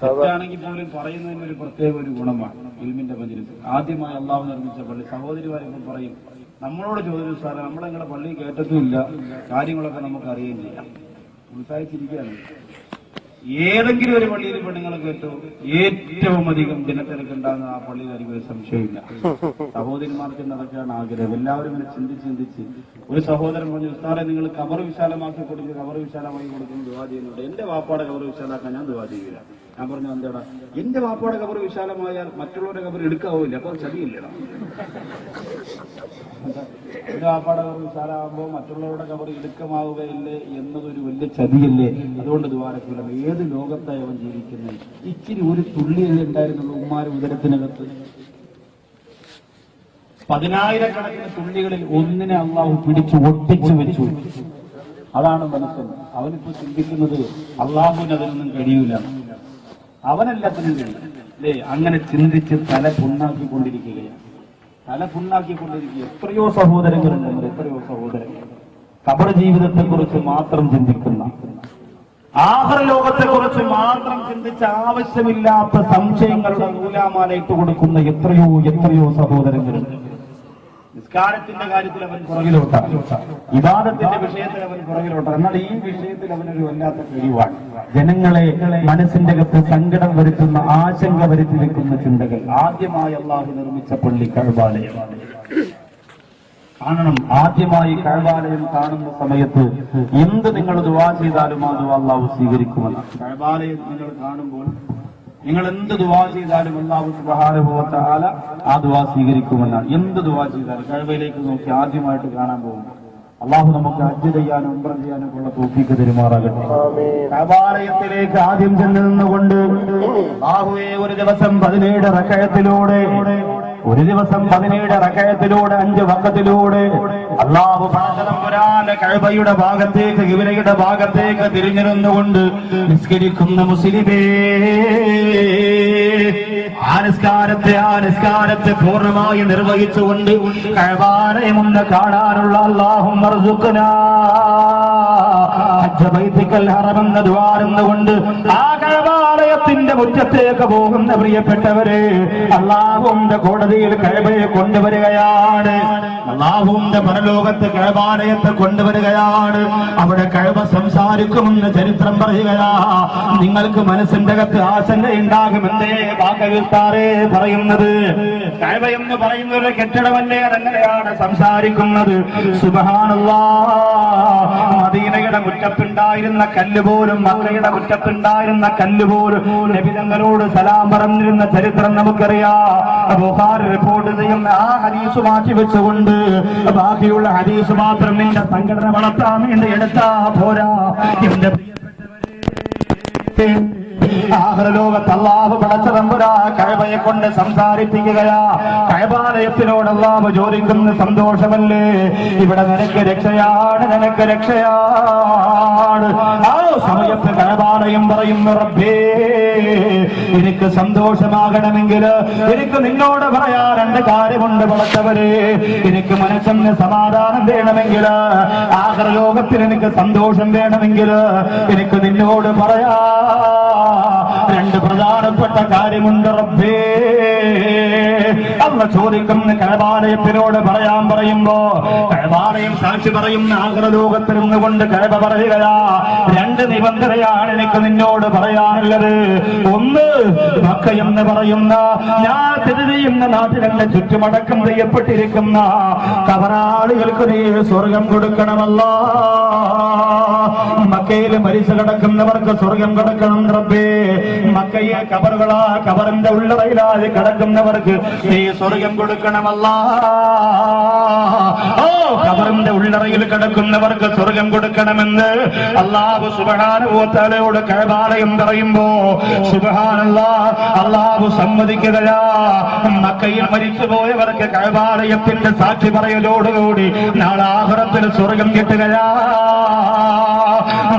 തെറ്റാണെങ്കിൽ പോലും പറയുന്നതിന് ഒരു പ്രത്യേക ഒരു ഗുണമാണ് ഇൽമിന്റെ മജ്‌ലിസ്. ആദ്യമായി അള്ളാഹു നിർമ്മിച്ച പള്ളി. സഹോദരിമാരിപ്പോൾ പറയും, നമ്മളോട് ചോദിച്ചു സാറേ, നമ്മളെ നിങ്ങളെ പള്ളി കേട്ടിട്ടുമില്ല, കാര്യങ്ങളൊക്കെ നമുക്ക് അറിയുകയും ചെയ്യാം. ഉത്സാഹിച്ചിരിക്കുകയാണ്. ഏതെങ്കിലും ഒരു പള്ളിയിൽ പെണ്ണുങ്ങൾ കേട്ടു, ഏറ്റവും അധികം ജനത്തിരക്കുണ്ടാകുന്ന ആ പള്ളിയിലായിരിക്കും, ഒരു സംശയമില്ല. സഹോദരിമാർക്ക് അതൊക്കെയാണ് ആഗ്രഹം. എല്ലാവരും ഇങ്ങനെ ചിന്തിച്ച് ഒരു സഹോദരൻ പറഞ്ഞു, ഉസ്താദെ നിങ്ങൾ കബർ വിശാലമാക്കി കൊടുക്കുക, കബർ വിശാലമാക്കി കൊടുക്കുന്ന ദുആ ചെയ്യുന്നുണ്ട്. എന്റെ വാപ്പാടെ കബർ വിശാലാക്കാൻ ഞാൻ ദുആ ചെയ്യില്ല. ഞാൻ പറഞ്ഞു, എന്താടാ, എന്റെ വാപ്പാടെ കബർ വിശാലമായാൽ മറ്റുള്ളവരുടെ കബർ എടുക്കാവില്ല, അപ്പൊ ചതിയില്ലടാ. എന്റെ വാപ്പാടെ കബർ വിശാലമാകുമ്പോൾ മറ്റുള്ളവരുടെ കബർ ഇടുക്കമാവുകയില്ലേ എന്നതൊരു വലിയ ചതിയല്ലേ. അതുകൊണ്ട് ദ്വാരക്കൂല. ഏത് ലോകത്തായി അവൻ ജീവിക്കുന്നത്? ഇച്ചിരി ഒരു തുള്ളിയല്ലേ ഉണ്ടായിരുന്നുള്ളൂ ഉമ്മാര് ഉദരത്തിനകത്ത്. 10,000-കണക്കിന് തുള്ളികളിൽ ഒന്നിനെ അള്ളാഹു പിടിച്ചു ഒട്ടിച്ചു വെച്ചു. അതാണ് മനുഷ്യൻ. അവനിപ്പോ ചിന്തിക്കുന്നത് അള്ളാഹുവിന് അതിനൊന്നും കഴിയൂല, അവനെല്ലാത്തിനും കഴിയും അല്ലേ? അങ്ങനെ ചിന്തിച്ച് തല പുണ്ണാക്കിക്കൊണ്ടിരിക്കുകയാണ്. എത്രയോ സഹോദരങ്ങളുണ്ട്, എത്രയോ സഹോദരങ്ങൾ ഖബർ ജീവിതത്തെക്കുറിച്ച് മാത്രം ചിന്തിക്കുന്ന, ആഖിറ ലോകത്തെക്കുറിച്ച് മാത്രം ചിന്തിച്ച് ആവശ്യമില്ലാത്ത സംശയങ്ങളുടെ നൂലാമാല ഇട്ട് കൊടുക്കുന്ന എത്രയോ സഹോദരങ്ങളുണ്ട്. നിസ്കാരത്തിന്റെ കാര്യത്തിൽ അവൻ പുറകിലോട്ടാണ്, ഇബാദത്തിന്റെ വിഷയത്തിൽ അവൻ പുറകിലോട്ടാണ്. എന്നാൽ ഈ വിഷയത്തിൽ അവനൊരു വല്ലാത്ത കഴിവാണ്. ജനങ്ങളെ മനസ്സിന്റെ അകത്ത് സങ്കടം വരുത്തുന്ന, ആശങ്ക വരുത്തി വെക്കുന്ന ചിന്തകൾ. ആദ്യമായി അള്ളാഹു നിർമ്മിച്ച പള്ളി കഅബാലയമാണ്. കാണണം, ആദ്യമായി കഅബാലയം കാണുന്ന സമയത്ത് എന്ത് നിങ്ങൾ ദുആ ചെയ്താലും ആ ദുആ അള്ളാഹു സ്വീകരിക്കുമെന്ന്. കഅബാലയം നിങ്ങൾ കാണുമ്പോൾ നിങ്ങൾ എന്ത് ദുആ ചെയ്താലും അല്ലാഹു സുബ്ഹാനഹു വ തആല ആ ദുആ സ്വീകരിക്കുമെന്നാണ്. എന്ത് ദുആ ചെയ്താലും കഅബയിലേക്ക് നോക്കി ആദ്യമായിട്ട് കാണാൻ പോകും. അല്ലാഹു നമുക്ക് ഹജ്ജ് ചെയ്യാനും ഉംറ ചെയ്യാനും ഉള്ള തൗഫീഖ് തരുമാറാകട്ടെ. കഅബാലയത്തിലേക്ക് ആദ്യം ചെന്ന് നിന്നുകൊണ്ട് അല്ലാഹുവേ, ഒരു ദിവസം 17 റകഅത്തിലൂടെ, 5 വഖത്തിലൂടെ അല്ലാഹു തആല കഅബയുടെ ഭാഗത്തേക്ക്, ഖിബലയുടെ ഭാഗത്തേക്ക് തിരിഞ്ഞിരുന്നുകൊണ്ട് നിസ്കരിക്കുന്ന മുസ്ലിമേ, ആ നിസ്കാരത്തെ പൂർണ്ണമായി നിർവഹിച്ചുകൊണ്ട് കഅബാലയം ഒന്ന് കാണാനുള്ള അല്ലാഹുമ്മ റസുഖ്നാ ഹജ്ജ ബൈതിക്കൽ ഹറം എന്ന ദുആ കൊണ്ട് ആ കഅബാലയത്തിന്റെ മുറ്റത്തേക്ക് പോകുന്ന പ്രിയപ്പെട്ടവരെ, അല്ലാഹുവിന്റെ കോടതിയിൽ കഅബയെ കൊണ്ടുവരികയാണ്. അല്ലാഹുവിന്റെ പരലോകത്ത് കഅബാലയത്തെ കൊണ്ടുവരികയാണ്. അവിടെ കഅബ സംസാരിക്കുമെന്ന് ചരിത്രം പറയുകയാ. നിങ്ങൾക്ക് മനസ്സിന്റെ അകത്ത് ആശങ്കയുണ്ടാകും, എന്തേ ബാക്കവിസ്താറേ പറയുന്നത്? കഅബ എന്ന് പറയുന്ന ഒരു കെട്ടിടമല്ലേ, അതെങ്ങനെയാണ് സംസാരിക്കുന്നത്? സുബ്ഹാനല്ലാഹ്, മദീനയുടെ മുറ്റത്തുണ്ടായിരുന്ന കല്ല് പോലും, മക്കയുടെ മുറ്റത്തുണ്ടായിരുന്ന കല്ല് പോലും നബി തങ്ങളോട് സലാം പറഞ്ഞിരുന്ന ചരിത്രം നമുക്കറിയാം. ബുഖാരി റിപ്പോർട്ട് ചെയ്യുന്ന ആ ഹദീസ് മാറ്റി വെച്ചുകൊണ്ട് ബാക്കിയുള്ള ഹദീസ് മാത്രം നിന്റെ സംഘടന വളർത്താൻ വേണ്ടി എടുത്താ പോരാ. എന്റെ ആഖിറ ലോകത്ത് അല്ലാഹു പടച്ച തമ്പുരാ കഅബയെ കൊണ്ട് സംസാരിപ്പിക്കുകയാ. കഅബാലയത്തിനോട് അല്ലാഹു ചോദിക്കുന്ന സന്തോഷമല്ലേ, ഇവിടെ നിനക്ക് രക്ഷയാണ്, നിനക്ക് രക്ഷയാണ്. ആ സമയത്ത് കഅബാലയം പറയുന്നു, റബ്ബേ, എനിക്ക് സന്തോഷമാകണമെങ്കിൽ എനിക്ക് നിന്നോട് പറയാൻ 2 കാര്യമുണ്ട് പടച്ചവരെ. എനിക്ക് മനസ്സിന് സമാധാനം വേണമെങ്കിൽ, ആഖിറ ലോകത്തിൽ എനിക്ക് സന്തോഷം വേണമെങ്കിൽ എനിക്ക് നിന്നോട് പറയാ 2 പ്രധാനപ്പെട്ട കാര്യമുണ്ട് റബ്ബേ. അല്ലാഹു ചോദിക്കുന്ന കഅബാലയത്തിനോട് പറയാൻ പറയുമ്പോ കഅബാലയം സാക്ഷി പറയുന്ന ആഖിറ ലോകത്തിൽ നിന്നുകൊണ്ട് കഅബ പറയുകയാ, 2 നിബന്ധനയാണ് എനിക്ക് നിന്നോട് പറയാനുള്ളത്. ഒന്ന്, മക്ക എന്ന് പറയുന്ന ഞാൻ സ്ഥിതി ചെയ്യുന്ന നാട്ടിലെ ചുറ്റുമടക്കം ചെയ്യപ്പെട്ടിരിക്കുന്ന കബറാളികൾക്ക് നീ സ്വർഗം കൊടുക്കണമല്ലോ. മക്കയിൽ മരിച്ചു കിടക്കുന്നവർക്ക് സ്വർഗം കൊടുക്കണം റബ്ബേ. മക്കയെ കബറുകളാ, കബറിന്റെ ഉള്ളറയിലായി കിടക്കുന്നവർക്ക് നീ സ്വർഗം കൊടുക്കണമല്ല. ഓ, കബറിന്റെ ഉള്ളറയിൽ കിടക്കുന്നവർക്ക് സ്വർഗം കൊടുക്കണമെന്ന് അല്ലാഹു സുബ്ഹാനഹു വ തആലയോട് കഅബാലയം പറയുമ്പോ സുബ്ഹാനല്ലാഹ്, അല്ലാഹു സമ്മതിക്കുകയാ. മക്കയിൽ മരിച്ചുപോയവർക്ക് കഅബാലയത്തിന്റെ സാക്ഷി പറയലോടുകൂടി നാളെ ആഖിറത്തിൽ സ്വർഗം കിട്ടുകയാ.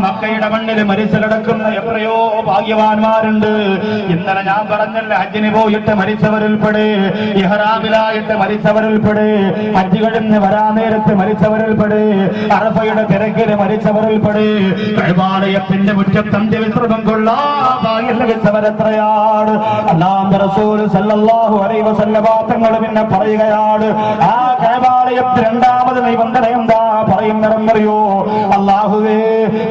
മക്ക മക്കയുടെ മണ്ണിൽ മരിച്ചു കിടക്കുന്ന എത്രയോ ഭാഗ്യവാന്മാരുണ്ട്. ഇന്നലെ ഞാൻ പറഞ്ഞല്ല, ഹജ്ജിന് പോയിട്ട് മരിച്ചവരുൾപ്പെടെ, ഇഹ്റാമിലായിട്ട് മരിച്ചവരുൾപ്പെടെ, ഹജ്ജ് കഴിഞ്ഞ് വരാൻ നേരത്ത് മരിച്ചവരുൾപ്പെടെ, അറഫയുടെ തിരക്കില് മരിച്ചവരുൾപ്പെടെ, കഅബാലയത്തിന്റെ മുറ്റത്ത് അന്ത്യവിശ്രമം കൊള്ളാ ഭാഗ്യം ലഭിച്ചവരെത്രയാണ്. അല്ലാഹുവിന്റെ റസൂൽ സല്ലല്ലാഹു അലൈഹി വസല്ലമ തങ്ങൾ പിന്നെ പറയുകയാണ്, ആ കഅബാലയത്തിൽ രണ്ടാമത് നിബന്ധന എന്താ പറയുന്നതെന്നറിയോ? അല്ലാഹുവേ,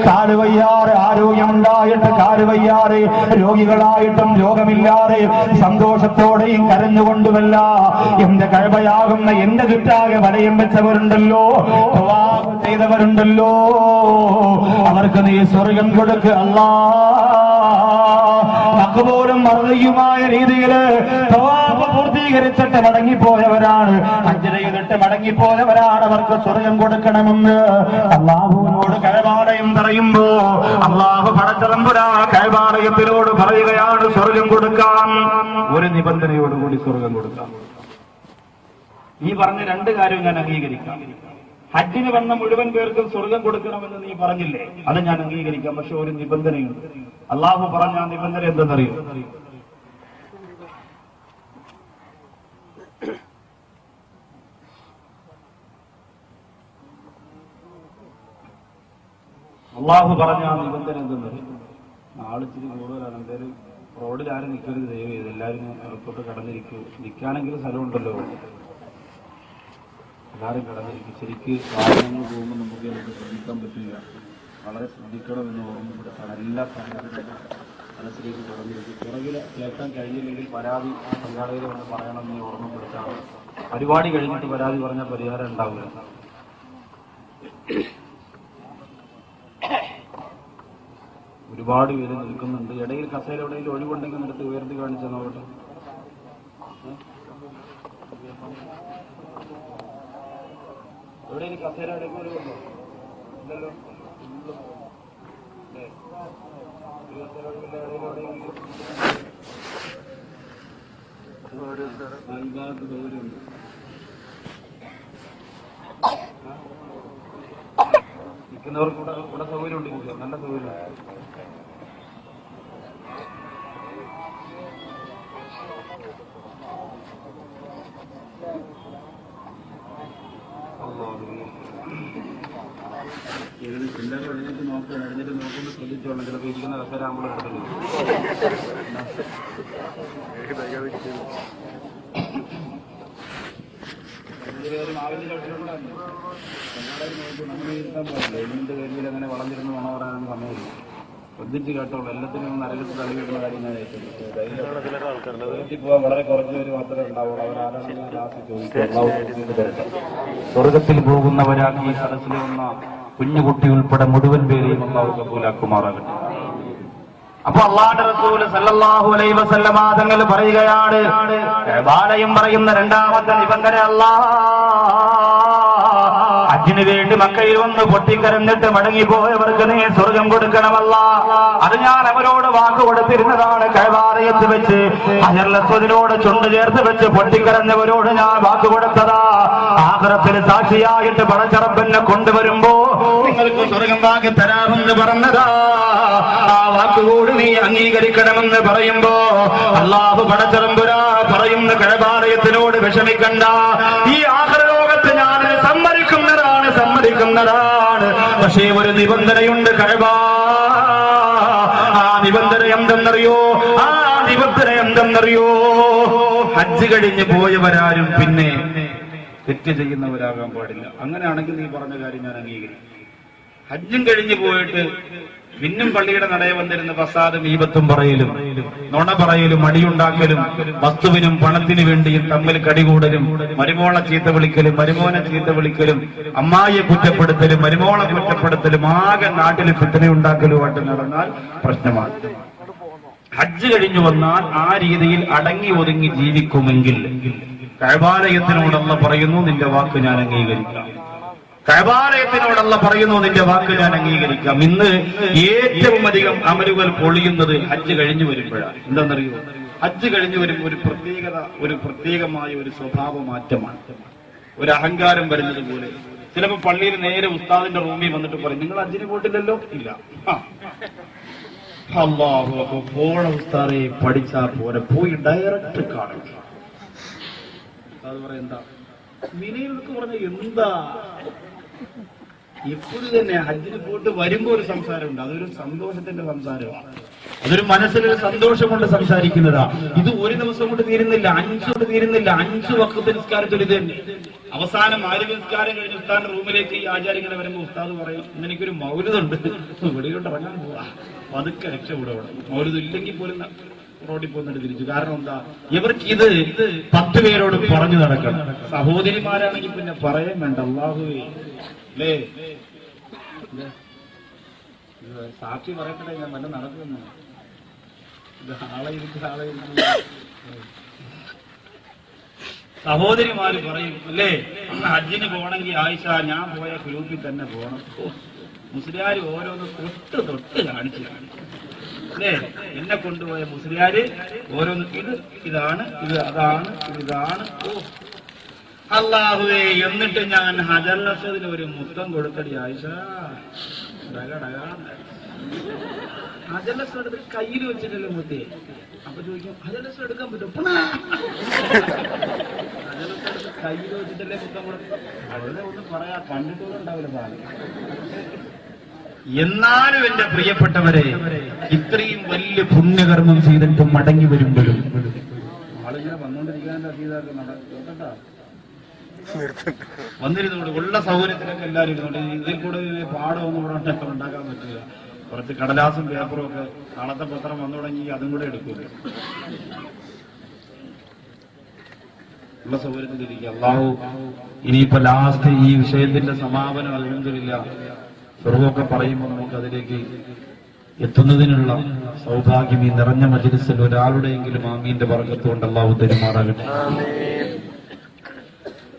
കാലുവയ്യാറ് ആരോഗ്യമുണ്ടായിട്ട് കാലുവയ്യാറ് രോഗികളായിട്ടും രോഗമില്ലാതെ സന്തോഷത്തോടെയും കരഞ്ഞുകൊണ്ടുമല്ല എന്റെ കഅബയാകുന്ന എന്റെ ചുറ്റാകെ വലയം വെച്ചവരുണ്ടല്ലോ, തവാഫ് ചെയ്തവരുണ്ടല്ലോ, അവർക്ക് നീ സ്വർഗം കൊടുക്ക് അല്ലാ. മഖ്ബൂലും മർദിയുമായ രീതിയിൽ തവാഫ് പൂർത്തീകരിച്ചിട്ട് മടങ്ങിപ്പോയവരാണ്, ഹജ്ജ് ചെയ്തിട്ട് മടങ്ങിപ്പോയവരാണ്, അവർക്ക് സ്വർഗം കൊടുക്കണമെന്ന് അല്ലാഹുവിനോട് കഅബാലയം പറയുമ്പോ അല്ലാഹു പടച്ചതമ്പുരാ കഅബാലയത്തിനോട് പറയുകയാണ് സ്വർഗം കൊടുക്കാം. ഒരു നിബന്ധനയോടുകൂടി സ്വർഗം കൊടുക്കാം. ഈ പറഞ്ഞ രണ്ട് കാര്യം ഞാൻ അംഗീകരിക്കാം. ഹജ്ജിന് വന്ന മുഴുവൻ പേർക്കും സ്വർഗം കൊടുക്കണമെന്ന് നീ പറഞ്ഞില്ലേ, അത് ഞാൻ അംഗീകരിക്കാം. പക്ഷെ ഒരു നിബന്ധനയുണ്ട്. അള്ളാഹു പറഞ്ഞ ആ നിബന്ധന എന്തെന്നറിയോ? അള്ളാഹു പറഞ്ഞ ആ നിബന്ധന എന്തെന്നറിയോ? നാളിച്ചിരി കൂടുതലാണ്, എന്തായാലും റോഡിൽ ആരും നിൽക്കരുത്, ദയവ് ചെയ്ത് എല്ലാവരും എയർപോർട്ട് കടന്നിരിക്കൂ. നിൽക്കാനെങ്കിലും സ്ഥലമുണ്ടല്ലോ, എല്ലാവരും കടന്നിരിക്കും. ശരിക്ക് വാഹനങ്ങൾ പോകുമ്പോൾ നമുക്ക് ശ്രദ്ധിക്കാൻ പറ്റില്ല, വളരെ ശ്രദ്ധിക്കണമെന്ന് ഓർമ്മപ്പെടുത്താണ്. എല്ലാ കാര്യങ്ങളും മനസ്സിലേക്ക് കടന്നിരിക്കും. പുറകിൽ കേൾക്കാൻ കഴിഞ്ഞില്ലെങ്കിൽ പരാതി സംഘാടകരെ കൊണ്ട് പറയണമെന്ന് ഓർമ്മപ്പെടുത്താണ്. പരിപാടി കഴിഞ്ഞിട്ട് പരാതി പറഞ്ഞാൽ പരിഹാരം ഉണ്ടാവില്ല. ഒരുപാട് പേര് നിൽക്കുന്നുണ്ട്. ഇടയിൽ കസേര എവിടെയെങ്കിലും ഒഴിവുണ്ടെങ്കിൽ എടുത്ത് ഉയർത്തി കാണിച്ചു നോക്കട്ടെ. എവിടെയെങ്കിലും കസേര എവിടെയെങ്കിലും ഒഴിവുണ്ടോ? ഇല്ലല്ലോ. സൗകര്യമുണ്ട്. നിൽക്കുന്നവർക്ക് ഇവിടെ സൗകര്യം ഉണ്ടെങ്കിൽ നല്ല സൗകര്യം. എല്ലാവരും എഴുന്നേറ്റ് നോക്കണം, എഴുന്നേറ്റ് നോക്കുമ്പോൾ ശ്രദ്ധിച്ചോളാം. ചിലപ്പോൾ ഇരിക്കുന്ന കസേര നമ്മൾ എടുത്തില്ല. നമ്മൾ ഇരുത്താൻ പാടില്ല. എന്ത് കരിയിൽ അങ്ങനെ വളർന്നിരുന്ന് മണം പറയാനൊന്നും സമയമില്ല. ശ്രദ്ധിച്ച് കേട്ടോളൂ. എല്ലാത്തിനും നരകത്ത് തള്ളിവിടുന്ന കാര്യം ഞാൻ പോകാൻ വളരെ കുറച്ച് പേര് മാത്രമേ ഉണ്ടാവുള്ളൂ. അവരാരാണെന്ന് ലാസ്റ്റ് ചോദിക്കും. സ്വർഗത്തിൽ പോകുന്നവരാണ് ഈ സദസ്സിൽ വന്ന കുഞ്ഞുകുട്ടി ഉൾപ്പെടെ മുഴുവൻ പേരെയും അല്ലാഹു കബൂലാക്കുമാറാകട്ടെ. അപ്പൊ അല്ലാഹുവിന്റെ റസൂൽ സല്ലല്ലാഹു അലൈഹി വസല്ലമ തങ്ങൾ പറയുകയാണ്, കഅബാലയം പറയുന്ന രണ്ടാമത്തെ നിബന്ധന ഹജ്ജിന് വേണ്ടി മക്കയിൽ വന്ന് പൊട്ടിക്കരഞ്ഞിട്ട് മടങ്ങിപ്പോയവർക്ക് നീ സ്വർഗം കൊടുക്കണമല്ല. അത് ഞാൻ അവരോട് വാക്ക് കൊടുത്തിരുന്നതാണ്. കഅബാലയത്ത് വെച്ച് ഹജറുൽ അസ്വദിനോട് ചുണ്ട് ചേർത്ത് വെച്ച് പൊട്ടിക്കരഞ്ഞവരോട് ഞാൻ വാക്ക് കൊടുത്തതാ. ആഖിറത്തിൽ സാക്ഷിയായിട്ട് പടച്ചറബിനെ കൊണ്ടുവരുമ്പോ നിങ്ങൾക്ക് സ്വർഗം വാങ്ങി തരാമെന്ന് പറഞ്ഞതാ. ആ വാക്കുകൂടി നീ അംഗീകരിക്കണമെന്ന് പറയുമ്പോ അല്ലാഹു പടച്ചറമ്പുരാ പറയുന്ന കഅബാലയത്തിനോട് വിഷമിക്കണ്ട, ഈ ആഖിറ ലോകത്ത് ഞാൻ സമ്മതിക്കുന്നതാണ്. പക്ഷേ ഒരു നിബന്ധനയുണ്ട് കഅബ. ആ നിബന്ധന എന്തെന്നറിയോ? ഹജ്ജ് കഴിഞ്ഞ് പോയവരാരും പിന്നെ തെറ്റ് ചെയ്യുന്നവരാകാൻ പാടില്ല. അങ്ങനെയാണെങ്കിൽ നീ പറഞ്ഞ കാര്യം ഞാൻ അംഗീകരിക്കും. ഹജ്ജും കഴിഞ്ഞു പോയിട്ട് പിന്നും പള്ളിയുടെ നടയെ വന്നിരുന്ന ഫസാദും ഈബത്തും പറയലും നുണ പറയലും അടിയുണ്ടാക്കലും വസ്തുവിനും പണത്തിനു വേണ്ടിയും തമ്മിൽ കടികൂടലും മരുമോളെ ചീത്ത വിളിക്കലും മരുമോനെ ചീത്ത വിളിക്കലും അമ്മായിയെ കുറ്റപ്പെടുത്തലും മരുമോളെ കുറ്റപ്പെടുത്തലും ആകെ നാട്ടിൽ ഫിത്നയുണ്ടാക്കലുമായിട്ട് നടന്നാൽ പ്രശ്നമാണ്. ഹജ്ജ് കഴിഞ്ഞു വന്നാൽ ആ രീതിയിൽ അടങ്ങി ഒതുങ്ങി ജീവിക്കുമെങ്കിൽ കഅബാലയത്തിനോടല്ല പറയുന്നു, നിന്റെ വാക്ക് ഞാൻ അംഗീകരിക്കാം. കഅബാലയത്തിനോടല്ല പറയുന്നു, നിന്റെ വാക്ക് ഞാൻ അംഗീകരിക്കാം. ഇന്ന് ഏറ്റവും അധികം അമലുകൾ പൊളിയുന്നത് ഹജ്ജ് കഴിഞ്ഞു വരുമ്പോഴാണ്. എന്താണെന്നറിയോ? ഹജ്ജ് കഴിഞ്ഞു വരുമ്പോൾ ഒരു പ്രത്യേകമായ ഒരു സ്വഭാവ മാറ്റമാണ്. ഒരു അഹങ്കാരം വരുന്നത് പോലെ, ചിലപ്പോ പള്ളിയിൽ നേരെ ഉസ്താദിന്റെ റൂമിൽ വന്നിട്ട് പറയും, നിങ്ങൾ ഹജ്ജിന് പോയിട്ടില്ലല്ലോ? ഇല്ല. അല്ലാഹു അക്ബർ, പോണ ഉസ്താദെ പഠിച്ചാ പോരെ, പോയി ഡയറക്റ്റ് കാണുക. ഉസ്താദ് പറയാം, എന്താ മിനയിലൊക്കെ പറഞ്ഞ എന്താ എപ്പോഴും തന്നെ ഹജ്ജിന് പോയിട്ട് വരുമ്പോ ഒരു സംസാരമുണ്ട്, അതൊരു സന്തോഷത്തിന്റെ സംസാരമാണ്, അതൊരു മനസ്സിലൊരു സന്തോഷം കൊണ്ട് സംസാരിക്കുന്നതാ. ഇത് ഒരു ദിവസം കൊണ്ട് തീരുന്നില്ല, 5 കൊണ്ട് തീരുന്നില്ല. 5 വഖ്ത് നിസ്കാരത്തിൽ ഇത് തന്നെ. അവസാനം മഗ്‌രിബ് നിസ്കാരം കഴിഞ്ഞ് ഉസ്താദിന്റെ റൂമിലേക്ക് ഈ ആചാര്യങ്ങളെ വരുമ്പോ ഉസ്താദ് പറയും, ഇന്നെനിക്കൊരു മൗലിദുണ്ട്, വെളിയിലോട്ട് ഇറങ്ങാൻ പോവാ, പതുക്കെ രക്ഷപ്പെടുകയാണ്. മൗലിദ് ഇല്ലെങ്കിൽ പോലും റോഡിൽ പോകുന്നിട്ട് തിരിച്ചു. കാരണം എന്താ, ഇവർക്ക് ഇത് 10 പേരോട് പറഞ്ഞു നടക്കണം. സഹോദരിമാരാണെങ്കിൽ പിന്നെ പറയാൻ വേണ്ട. അല്ലാഹുവേ, അല്ലേ? സാക്ഷി പറയട്ടെ, ഞാൻ വല്ല നടക്കുന്നു. സഹോദരിമാര് പറയും, അല്ലേ, ഹജ്ജിന് പോകണമെങ്കിൽ ആയിഷ ഞാൻ പോയ ഗ്രൂപ്പിൽ തന്നെ പോകണം. മുസ്ലിയാര് ഓരോന്ന് തൊട്ട് കാണിച്ചു, അല്ലേ? എന്നെ കൊണ്ടുപോയ മുസ്ലിയാര് ഓരോന്ന് ഇതാണ്, ഇത് അതാണ്, ഇതാണ്. ഓ അല്ലാഹുവേ, എന്നിട്ട് ഞാൻ ഹജറുൽ അസ്വദിന് ഒരു മുത്തം കൊടുത്തടി ആയിഷ. ഹജറുൽ അസ്വദ് കയ്യിൽ വെച്ചിട്ടല്ലോ മുത്തേ. അപ്പൊ ചോദിക്കും, ഹജറുൽ അസ്വദ് എടുക്കാൻ പറ്റും? ഹജറുൽ അസ്വദ് കയ്യിൽ വെച്ചിട്ടല്ലേ മുത്തം കൊടുക്കും? അവിടെ ഒന്നും പറയാ, കണ്ടിട്ടൊന്നും ഉണ്ടാവില്ല സാധനം. എന്നാലും എന്റെ പ്രിയപ്പെട്ടവരെ, ഇത്രയും വലിയ പുണ്യകർമ്മം ചെയ്തിട്ട് മടങ്ങി വരുമ്പോഴും ആളിങ്ങനെ വന്നുകൊണ്ടിരിക്കാൻ്റെ അതീതാക്കൾ നടക്കട്ടാ വന്നിരുന്നോണ്ട് ഉള്ള സൗകര്യത്തിലൊക്കെ എല്ലാവരും ഇരുന്നോണ്ട്. ഇതിൽ കൂടെ പാടമൊന്നും ഇവിടെ ഉണ്ടാക്കാൻ പറ്റില്ല. കുറച്ച് കടലാസും പേപ്പറും ഒക്കെ നാളത്തെ പത്രം വന്നു തുടങ്ങി, അതും കൂടെ എടുക്കൂല. ഉള്ള സൗകര്യത്തിലിരിക്കുക. അല്ലാഹു ഇനിയിപ്പോ ലാസ്റ്റ് ഈ വിഷയത്തിന്റെ സമാപനം അൽഹംദുലില്ലാഹ് സർവ്വമൊക്കെ പറയുമ്പോൾ നമുക്ക് അതിലേക്ക് എത്തുന്നതിനുള്ള സൗഭാഗ്യം ഈ നിറഞ്ഞ മജ്‌ലിസിൽ ഒരാളുടെയെങ്കിലും ആമീന്റെ ബർക്കത്ത് കൊണ്ട് അല്ലാഹു തരുമാറാകട്ടെ.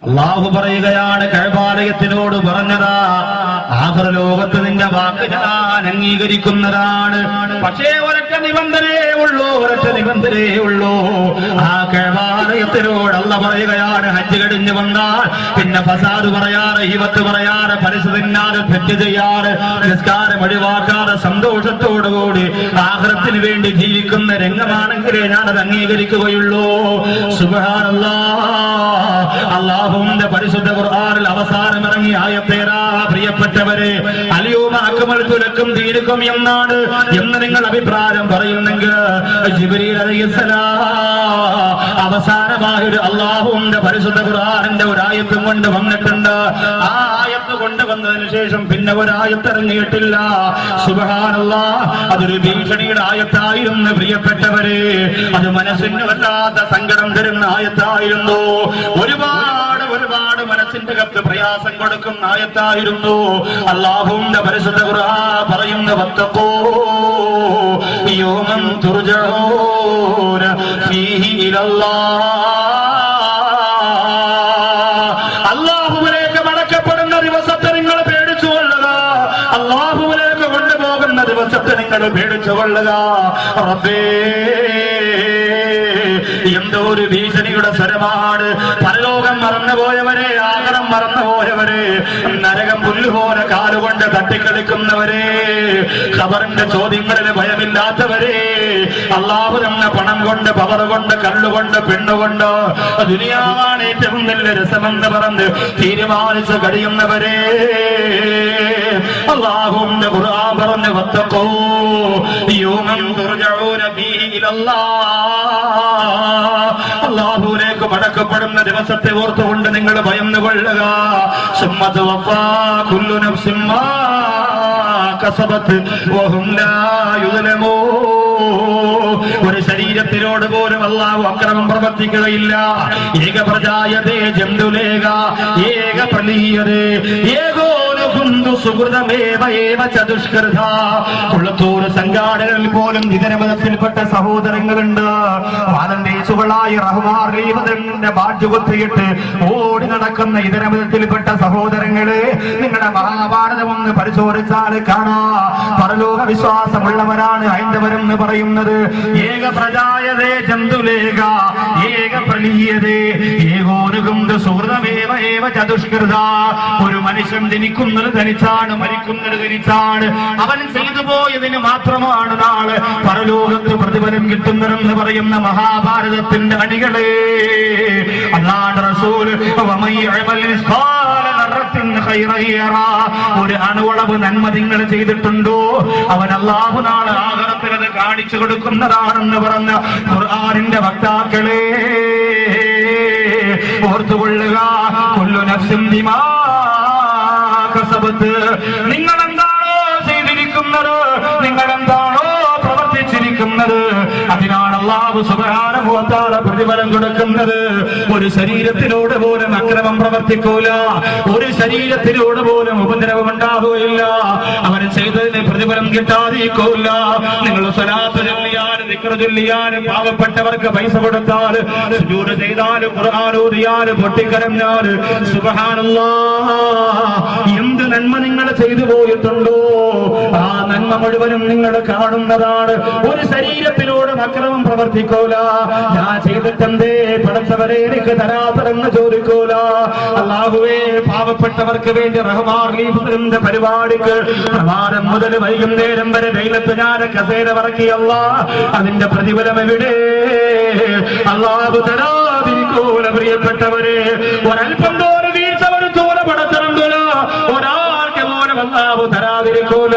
അല്ലാഹു പറയുകയാണ്, കഅബാലയത്തിനോട് പറഞ്ഞതാ, ആഖിറ ലോകത്ത് നിന്റെ വാക്ക് ഞാൻ അംഗീകരിക്കുന്നതാണ്. പക്ഷേ ഒരൊറ്റ നിബന്ധനയേ ഉള്ളൂ. ആ കഅബാലയത്തിനോട് അല്ലാഹു പറയുകയാണ്, ഹജ്ജ് കഴിഞ്ഞ് വന്നാൽ പിന്നെ ഫസാദ് പറയാറ്, ഹിബത്ത് പറയാറ്, പലിശ തിന്നാറ്, തെറ്റ് ചെയ്യാറ്, നിസ്കാരം ഒഴിവാക്കാറ്, സന്തോഷത്തോടുകൂടി ആഖിറത്തിന് വേണ്ടി ജീവിക്കുന്ന രംഗമാണെങ്കിലേ ഞാനത് അംഗീകരിക്കുകയുള്ളൂ. സുബ്ഹാനല്ലാഹ്. അല്ലാഹുവിന്റെ പരിശുദ്ധ ഖുർആനിൽ അവസാനം ഇറങ്ങിയ ആയത്തേരാ പ്രിയപ്പെട്ടവരെ, അൽയൗമ അക്മൽതു ലക്കും ദീനക്കും എന്നാണ് എന്ന് നിങ്ങൾ അഭിപ്രായം പറയുന്നെങ്കിൽ, ജിബ്രീൽ അലൈഹിസ്സലാം അവസാനമായ ഒരു അല്ലാഹുവിന്റെ പരിശുദ്ധ ഖുർആനിന്റെ ഒരു ആയത്തും കൊണ്ട് വന്നിട്ടുണ്ട്. ആ ആയത്ത് കൊണ്ടുവന്നതിന് ശേഷം പിന്നെ ഒരായത്ത് ഇറങ്ങിയിട്ടില്ല. സുബ്ഹാനല്ലാഹ്. അതൊരു ഭീഷണിയുടെ ആയത്തായിരുന്നു പ്രിയപ്പെട്ടവരെ. അത് മനസ്സിന് വല്ലാത്ത സങ്കടം തരുന്ന ആയത്തായിരുന്നു. ഒരുപാട് മനസ്സിന്റെ കത്ത് പ്രയാസം കൊടുക്കുന്ന ആയത്തായിരുന്നു. അല്ലാഹുവിന്റെ പരിശുദ്ധ ഖുർആൻ പറയുന്ന, വത്തഖൂ യൗമൻ തുർജഊന ഫീഹി ഇലല്ലാഹ്. അല്ലാഹുവിലേക്ക് മടക്കപ്പെടുന്ന ദിവസത്തെ നിങ്ങൾ പേടിച്ചുകൊള്ളുക. അല്ലാഹുവിലേക്ക് കൊണ്ടുപോകുന്ന ദിവസത്തെ നിങ്ങൾ പേടിച്ചുകൊള്ളുക. റബ്ബേ, എന്തോ ഒരു ഭീഷണിയുടെ സ്വരമാണ്. പരലോകം മറന്നുപോയവരെ, ആഖിറം മറന്നുപോയവരെ, നരകം പുല്ലുപോലെ കാലുകൊണ്ട് തട്ടിക്കളിക്കുന്നവരെ, ഖബറിന്റെ ചോദ്യങ്ങളിൽ ഭയമില്ലാത്തവരെ, അല്ലാഹു തന്ന പണം കൊണ്ട്, പവർ കൊണ്ട്, കല്ലുകൊണ്ട്, പെണ്ണുകൊണ്ട് ദുനിയാവാണ് ഏറ്റവും നല്ല രസമെന്ന് പറഞ്ഞ് തീരുമാനിച്ച് കഴിയുന്നവരെ, അല്ലാഹുവിന്റെ ഖുർആൻ പറഞ്ഞു, വത്തഖൂ യൗമൻ തുർജഊന ഫീഹി ഇലല്ലാഹ്. അല്ലാഹുവിലേക്ക് മടക്കപ്പെടുന്ന ദിവസത്തെ ഓർത്തുകൊണ്ട് നിങ്ങൾ ഭയന്നുകൊള്ളുക. സുമ്മ തുവഫാ കുല്ലു നഫ്സിൻ മാ കസബത് വഹും ലാ യുദ്ലമൂൻ. ഒരു ശരീരത്തിനോട് പോലും അല്ലാഹു അക്രമം പ്രവർത്തിക്കുകയില്ല. ഏക പ്രജായതേ ജന്തുലേക ഏക പ്രലീയതേ ഏകോ കുളത്തൂർ സംഘാടകരിൽ പോലും ഇതരമതത്തിൽപ്പെട്ട സഹോദരങ്ങളുണ്ട്. വാലന്തേശുകളായ റഹ്മാന്റെ ബാഡ്ജ് കുത്തിയിട്ട് ഓടി നടക്കുന്ന ഇതരമതത്തിൽപ്പെട്ട സഹോദരങ്ങളെ, നിങ്ങളുടെ മഹാഭാരതം ഒന്ന് പരിശോധിച്ചാൽ കാണാ, പരലോക വിശ്വാസമുള്ളവരാണ് ഹൈന്ദവരെന്ന് പറയുന്നത്. ഏക പ്രജായതേ ജന്തുലേഖ ഏക പ്രലീയതേ ഏകോനുകും സുഹൃതമേവ ഏവ ചതുഷ്കൃത. ഒരു മനുഷ്യൻ ജനിക്കുന്നത് ധനിച്ചാണ്, മരിക്കുന്നത് ധനിച്ചാണ്. അവൻ ചെയ്തു പോയതിന് മാത്രമാണ് നാളെ പരലോകത്ത് പ്രതിഫലം കിട്ടുന്നതെന്ന് പറയുന്ന മഹാഭാരതത്തിന്റെ അണികളെ അല്ലാഹുവിന്റെ റസൂൽ ഒരു അണുവളവ് നന്മ നിങ്ങൾ ചെയ്തിട്ടുണ്ടോ അവൻ അല്ലാഹു നാളെ ആഖിറത്തിൽ അത് കാണിച്ചു കൊടുക്കുന്നതാണെന്ന് പറഞ്ഞ ഖുർആനിന്റെ വക്താക്കളെ ഓർത്തുകൊള്ളുക. കുല്ലു നഫ്സിൻ ബിമാ കസബത്. നിങ്ങൾ എന്താണോ ചെയ്തിരിക്കുന്നത്, നിങ്ങൾ എന്താണോ പ്രവർത്തിച്ചിരിക്കുന്നത്, അതിനാണ് അല്ലാഹു സുബ്ഹാനഹു വ തആല പ്രതിഫലം കൊടുക്കുന്നത്. ഒരു ശരീരത്തിലൂടെ പോലും അക്രമം പ്രവർത്തിക്കൂല, ഒരു ശരീരത്തിലൂടെ പോലും ഉപദ്രവം ഉണ്ടാവുകയില്ല, അവന് ചെയ്തതിന് പ്രതിഫലം കിട്ടാതിരിക്കൂല. നിങ്ങൾ സ്വലാത്ത് ചൊല്ലിയാലും ദിക്ർ ചൊല്ലിയാലും പാവപ്പെട്ടവർക്ക് പൈസ കൊടുത്താൽ, സുജൂദ് ചെയ്താലും ഖുർആൻ ഓതിയാലും പൊട്ടിക്കരഞ്ഞാൽ സുബ്ഹാനല്ലാഹ് എന്ത് നന്മ നിങ്ങൾ ചെയ്തു പോയിട്ടുണ്ടോ ആ നന്മ മുഴുവനും നിങ്ങൾ കാണുന്നതാണ്. ഒരു ശരീരത്തിലൂടെ അക്രമം പ്രവർത്തിക്കൂല. ഞാൻ ചെയ്തിട്ടെന്തേ പടച്ചവരെ എനിക്ക് തരാത്തതെന്ന് ചോദിക്കൂല. അല്ലാഹുവേ പാവപ്പെട്ടവർക്ക് വേണ്ടി റഹ്മാൻ ലീഫിന്റെ പരിപാടിക്ക് പ്രഭാതം മുതൽ വൈകുന്നേരം വരെ വെയിലത്ത് ഞാൻ കസേര ഇറക്കിയല്ല, അതിന്റെ പ്രതിഫലം എവിടെ? അല്ലാഹു തരാതിരിക്കൂല. പ്രിയപ്പെട്ടവരെ ഒരൽപ്പം തോര വീഴ്ച വരുത്തോല പടച്ചിറങ്ങൂല, ഒരാൾക്ക് പോലും അല്ലാഹു തരാതിരിക്കൂല.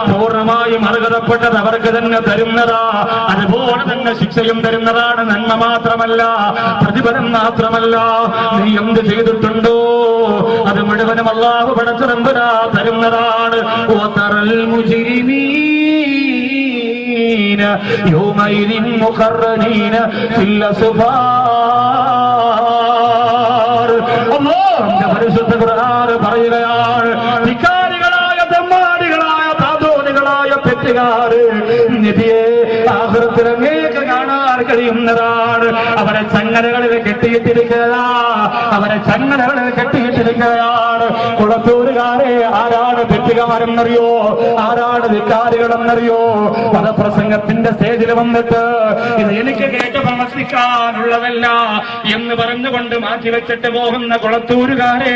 പൂർണ്ണമായും അർഹതപ്പെട്ടത് അവർക്ക് തന്നെ തരുന്നതാ, അതുപോലെ തന്നെ ശിക്ഷയും തരുന്നതാണ്. നന്മ മാത്രമല്ല, പ്രതിഫലം മാത്രമല്ല. നീ എന്ത് ചെയ്തിട്ടുണ്ടോ അത് മുഴുവനും അല്ലാഹു പടച്ചിറമ്പുരാ തരുന്നതാണ്. വതറൽ മുജ്രിമീന യൗമൈദിൻ മുഖർറനീന ഫിൽ അസ്ഫാർ. അല്ലാഹുവിന്റെ പരിശുദ്ധ ഖുർആൻ പറയുകയാണ്, ധിക്കാരികളായ തെമ്മാടികളായ താതോനികളായ പെറ്റുകാര് നിധിയെ ആഖിറത്തിൽ അങ്ങേക്ക് കാണാൻ കഴിയുന്നതാണ്. അവരെ ചങ്ങലകളിൽ കെട്ടിയിട്ടിരിക്കുക, അവരെ ചങ്ങലകളിൽ കെട്ടിയിട്ടിരിക്കുകയാണ്. കുളത്തൂരുകാരെ ആരാണ് പെറ്റുകാരെന്നറിയോ? ആരാണ് ധിക്കാരികളെന്നറിയോ? പദപ്രസംഗത്തിന്റെ സ്റ്റേജിൽ വന്നിട്ട് ഇത് എനിക്ക് കേട്ട് പ്രവർത്തിക്കാനുള്ളതല്ല എന്ന് പറഞ്ഞുകൊണ്ട് മാറ്റിവെച്ചിട്ട് പോകുന്ന കുളത്തൂരുകാരെ,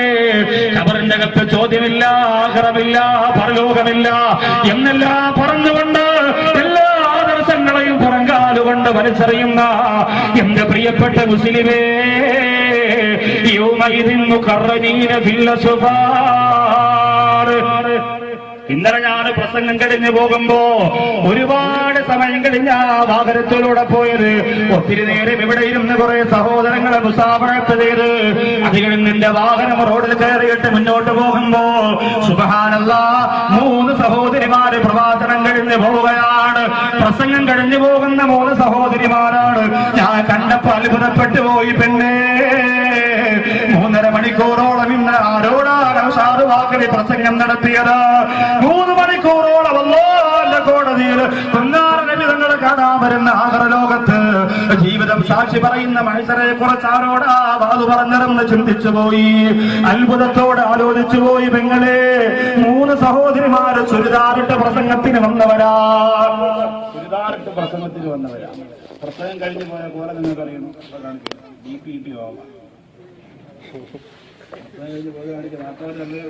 ഖബറിന്റെ അകത്ത് ചോദ്യമില്ല, ആഖിറമില്ല, പരലോകമില്ല എന്നെല്ലാം പറഞ്ഞുകൊണ്ട് എല്ലാ ആദർശങ്ങളെയും പുറങ്കാലുകൊണ്ട് വലിച്ചെറിയുന്ന എന്റെ പ്രിയപ്പെട്ട മുസ്ലിമേ, യൗമഇദിൻ മുഖർറനീന ഫിൽ അസ്ഫാർ. ഇന്നലെ ഞാൻ പ്രസംഗം കഴിഞ്ഞു പോകുമ്പോ ഒരുപാട് സമയം കഴിഞ്ഞ വാഹനത്തിലൂടെ പോയത്. ഒത്തിരി നേരം ഇവിടെ ഇരുന്ന് കുറെ സഹോദരങ്ങളെ മുസാഫഹത്ത് ചെയ്ത് അത് കഴിഞ്ഞ് എന്റെ വാഹനം റോഡിൽ കയറിയിട്ട് മുന്നോട്ട് പോകുമ്പോ സുബ്ഹാനല്ലാഹ് 3 സഹോദരിമാര് പ്രഭാഷണം കഴിഞ്ഞു പോവുകയാണ്. പ്രസംഗം കഴിഞ്ഞു പോകുന്ന 3 സഹോദരിമാരാണ്. ഞാൻ കണ്ടപ്പോ അത്ഭുതപ്പെട്ടു പോയി. പെണ്ണേ, 3.5 മണിക്കൂറോളം ഇന്ന് ആരോടാണ് ഷാറുവാക്കലി പ്രസംഗം നടത്തിയത്? 3 മണിക്കൂറോളം അല്ലാഹുവിന്റെ കോടതിയിൽ നബി തങ്ങളെ കാണാൻ വരുന്ന ആഖിറ ലോകത്ത് ജീവിതം സാക്ഷി പറയുന്ന മനുഷ്യരെ കുറിച്ച് ആരോടാ വാതു പറഞ്ഞതെന്ന് ചിന്തിച്ചു പോയി, അത്ഭുതത്തോടെ ആലോചിച്ചു പോയി. പെങ്ങളെ, 3 സഹോദരിമാര് ചുരിദാറിട്ട് പ്രസംഗത്തിന് വന്നവരാ. ചുരിദാറിട്ട് പ്രസംഗത്തിന് വന്നവരാ. പ്രസംഗം കഴിഞ്ഞു പോയ പോലെ നിങ്ങൾക്ക് അറിയുന്നു.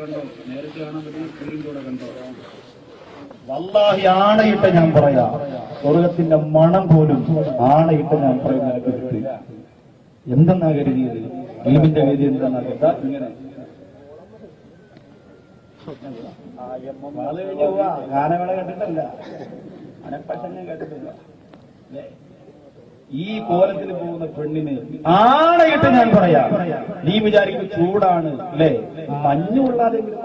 കണ്ടോ, നേരിട്ട് കാണാൻ പറ്റുന്ന സ്ക്രീൻ കൂടെ കണ്ടോ? വല്ലാഹി ആണയിട്ട് ഞാൻ പറയാം, സ്വർഗത്തിന്റെ മണം പോലും ആണയിട്ട് ഞാൻ പറയും നിനക്ക് കിട്ടി. എന്തെന്നാ കരുതിയത്? ഇൽമിന്റെ വേദി എന്തെന്നാ കേട്ടാ ഇങ്ങനെ വാള് കഴിഞ്ഞു പോവാ. ഗാനമേള കണ്ടിട്ടല്ല, അനപ്പശങ്ങൾ കേട്ടിട്ടില്ല. ഈ കോലത്തിൽ പോകുന്ന പെണ്ണിന് ആണയിട്ട് ഞാൻ പറയാം, നീ വിചാരിക്കും ചൂടാണ് അല്ലേ? മഞ്ഞുകൊള്ളാതെങ്കിലും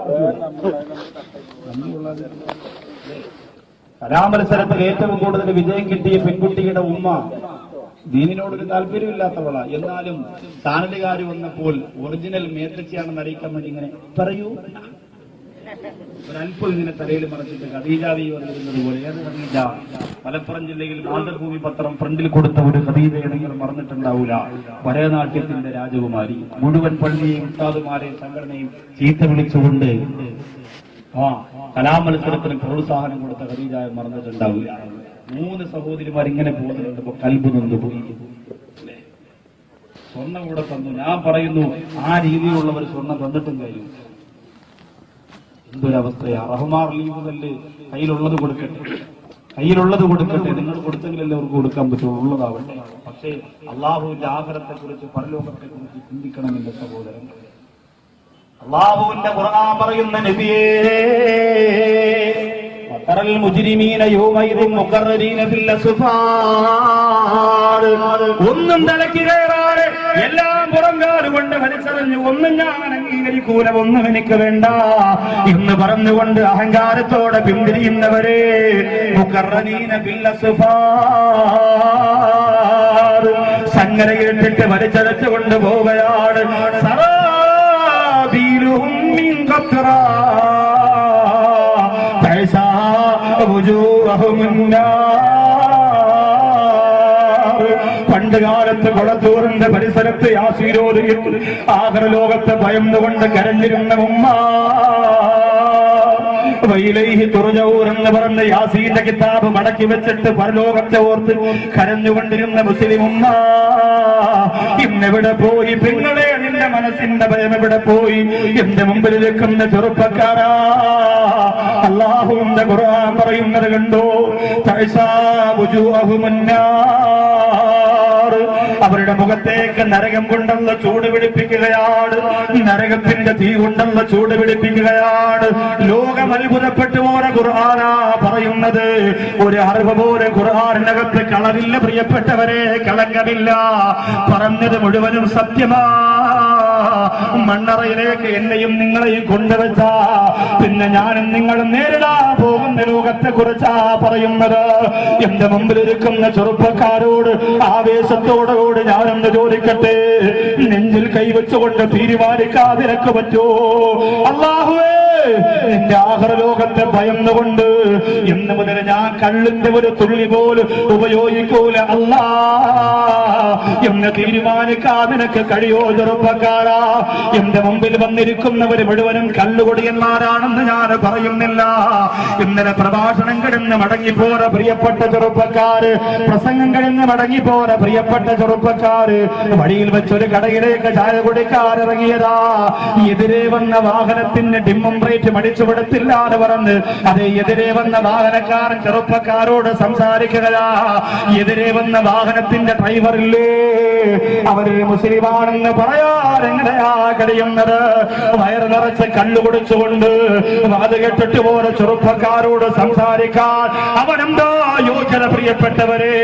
കലാമത്സരത്തിൽ ഏറ്റവും കൂടുതൽ വിജയം കിട്ടിയ പെൺകുട്ടിയുടെ ഉമ്മ ദീനിനോടൊരു താല്പര്യമില്ലാത്തവളാ. എന്നാലും ചാനലുകാർ വന്നപ്പോൾ ഒറിജിനൽ മേത്തച്ചിയാണെന്ന് അറിയിക്കാൻ വേണ്ടി ഇങ്ങനെ പറയൂ, ഒരൽപ്പം ഇങ്ങനെ തലയിൽ മറച്ചിട്ട് ഖദീജാവി വന്നിരുന്നത് പോലെ. ഏത് ഖദീജ? മലപ്പുറം ജില്ലയിൽ മാതൃഭൂമി പത്രം ഫ്രണ്ടിൽ കൊടുത്ത ഒരു ഖദീജയാണെങ്കിൽ മറന്നിട്ടുണ്ടാവൂല. ഭരതനാട്യത്തിന്റെ രാജകുമാരി. മുഴുവൻ പള്ളിയെയും ഉസ്താദുമാരെയും സംഘടനയും ചീത്ത വിളിച്ചുകൊണ്ട് കലാമത്സരത്തിന് പ്രോത്സാഹനം കൊടുത്ത ഖദീജയെ മറന്നിട്ടുണ്ടാവില്ല. 3 സഹോദരിമാർ ഇങ്ങനെ പോകുന്നുണ്ട്. ഇപ്പൊ കൽബ് നൊന്ത് പോയി. സ്വർണ്ണം കൂടെ തന്നു. ഞാൻ പറയുന്നു, ആ രീതിയിലുള്ളവർ സ്വർണം തന്നിട്ടും കാര്യം. എന്തൊരവസ്ഥയാ. റഹ്മാർ ലീവുകല്ല് കയ്യിലുള്ളത് കൊടുക്കട്ടെ, കയ്യിലുള്ളത് കൊടുക്കട്ടെ. നിങ്ങൾ കൊടുത്തെങ്കിലല്ലേ അവർക്ക് കൊടുക്കാൻ പറ്റുള്ളൂ, ഉള്ളതാവട്ടെ. പക്ഷേ അള്ളാഹുവിന്റെ ആഖിറത്തെ കുറിച്ച്, പരലോകത്തെ കുറിച്ച് ചിന്തിക്കണം എന്റെ സഹോദരൻ. അള്ളാഹുവിന്റെ ഖുർആൻ പറയുന്ന നബിയേ, വതറൽ മുജ്രിമീന യൗമഇദിൻ മുഖർറരീന ഫിൽ അസ്ഫാർ. ഒന്നും തലയ്ക്ക് കയറാതെ എല്ലാം പുറങ്കാലുകൊണ്ട് വലിച്ചെറിഞ്ഞു, ഒന്നും ഞാൻ അംഗീകരിക്കൂല, ഒന്നും എനിക്ക് വേണ്ട എന്ന് പറഞ്ഞുകൊണ്ട് അഹങ്കാരത്തോടെ പിന്തിരിയുന്നവരെ മുഖർറരീന ഫിൽ അസ്ഫാർ, സംഗരയിട്ടിട്ട് വലിച്ചരച്ചുകൊണ്ട് പോവുകയാണ്. സറാബീലുഹും മിൻ ഖത്റാ തഅസാ വജൂഹും അന്നാർ. പണ്ട് കാലത്ത് കൊളത്തൂറിന്റെ പരിസരത്ത് യാസീരോധിയിൽ ആഖിറലോകത്തെ ഭയന്നുകൊണ്ട് കരഞ്ഞിരുന്ന ഉമ്മ, വൈലൈഹി തുർജഊൻ എന്ന് പറഞ്ഞ യാസീന്റെ കിതാബ് മടക്കി വെച്ചിട്ട് പരലോകത്തെ ഓർത്ത് കരഞ്ഞുകൊണ്ടിരുന്ന മുസ്ലിം ഉമ്മ ഇന്നെവിടെ പോയി? പെങ്ങളെ, നിന്റെ മനസ്സിന്റെ ഭയം എവിടെ പോയി? എന്റെ മുമ്പിൽ നിൽക്കുന്ന ചെറുപ്പക്കാരാ, അല്ലാഹുവിന്റെ ഖുർആൻ പറയുന്നത് കണ്ടോ? തഅസാ വജൂഹും അന്നാർ, അവരുടെ മുഖത്തേക്ക് നരകം കൊണ്ടുള്ള ചൂട് പിടിപ്പിക്കുകയാണ്, നരകത്തിന്റെ തീ കൊണ്ടുള്ള ചൂട് പിടിപ്പിക്കുകയാണ്. ലോകം അത്ഭുതപ്പെട്ടു പോലെ ഖുർആനാ പറയുന്നത്. ഒരു അറിവ് പോലെ ഖുർആനിനകത്ത് കളവില്ല പ്രിയപ്പെട്ടവരെ, കളങ്കമില്ല. പറഞ്ഞത് മുഴുവനും സത്യമാ. മണ്ണറയിലേക്ക് എന്നെയും നിങ്ങളെയും കൊണ്ടുവച്ച പിന്നെ ഞാനും നിങ്ങളും നേരിടാൻ പോകുന്ന ലോകത്തെ കുറിച്ചാ പറയുന്നത്. എന്റെ മുമ്പിൽ ഇരിക്കുന്ന ചെറുപ്പക്കാരോട് ആവേശത്തോടുകൂടി ഞാനൊന്ന് ചോദിക്കട്ടെ, നെഞ്ചിൽ കൈവച്ചുകൊണ്ട് തീരുമാനിക്കാതെ നിനക്ക് പറ്റുമോ? അല്ലാഹുവേ, നിന്റെ ആഖിറലോകത്തെ ഭയന്നുകൊണ്ട് ഇന്ന് മുതൽ ഞാൻ കള്ളിന്റെ ഒരു തുള്ളി പോലും ഉപയോഗിക്കൂല അല്ലാ എന്ന് തീരുമാനിക്കാൻ നിനക്ക് കഴിയോ ചെറുപ്പക്കാരാ? എന്റെ മുമ്പിൽ വന്നിരിക്കുന്നവര് മുഴുവനും കള്ളുകൊടിയന്മാരാണെന്ന് ഞാൻ പറയുന്നില്ല. ഇന്നലെ പ്രഭാഷണം കഴിഞ്ഞ് മടങ്ങിപ്പോര പ്രിയപ്പെട്ട ചെറുപ്പക്കാര്, പ്രസംഗം കഴിഞ്ഞ് മടങ്ങിപ്പോര പ്രിയപ്പെട്ട ചെറുപ്പക്കാര്, വഴിയിൽ വെച്ചൊരു കടയിലേക്ക് ചായ കുടിക്കാനിറങ്ങിയതാ. എതിരെ വന്ന വാഹനത്തിന് ഡിമ്മം ബ്രേറ്റ് മടിച്ചുവിടത്തില്ല എന്ന് പറഞ്ഞ് അതേ എതിരെ വന്ന വാഹനക്കാരൻ ചെറുപ്പക്കാരോട് സംസാരിക്കുകയാ. എതിരെ വന്ന വാഹനത്തിന്റെ ഡ്രൈവറില്ലേ, അവര് മുസ്ലിമാണെന്ന് പറയാനെങ്ങനെയാ കഴിയുന്നത്? വയറ് നിറച്ച് കള്ളു കുടിച്ചുകൊണ്ട് അത് കേട്ടിട്ട് പോലെ ചെറുപ്പക്കാരോട് സംസാരിക്കാൻ അവനെന്താ യോഗ്യത? പ്രിയപ്പെട്ടവരെ,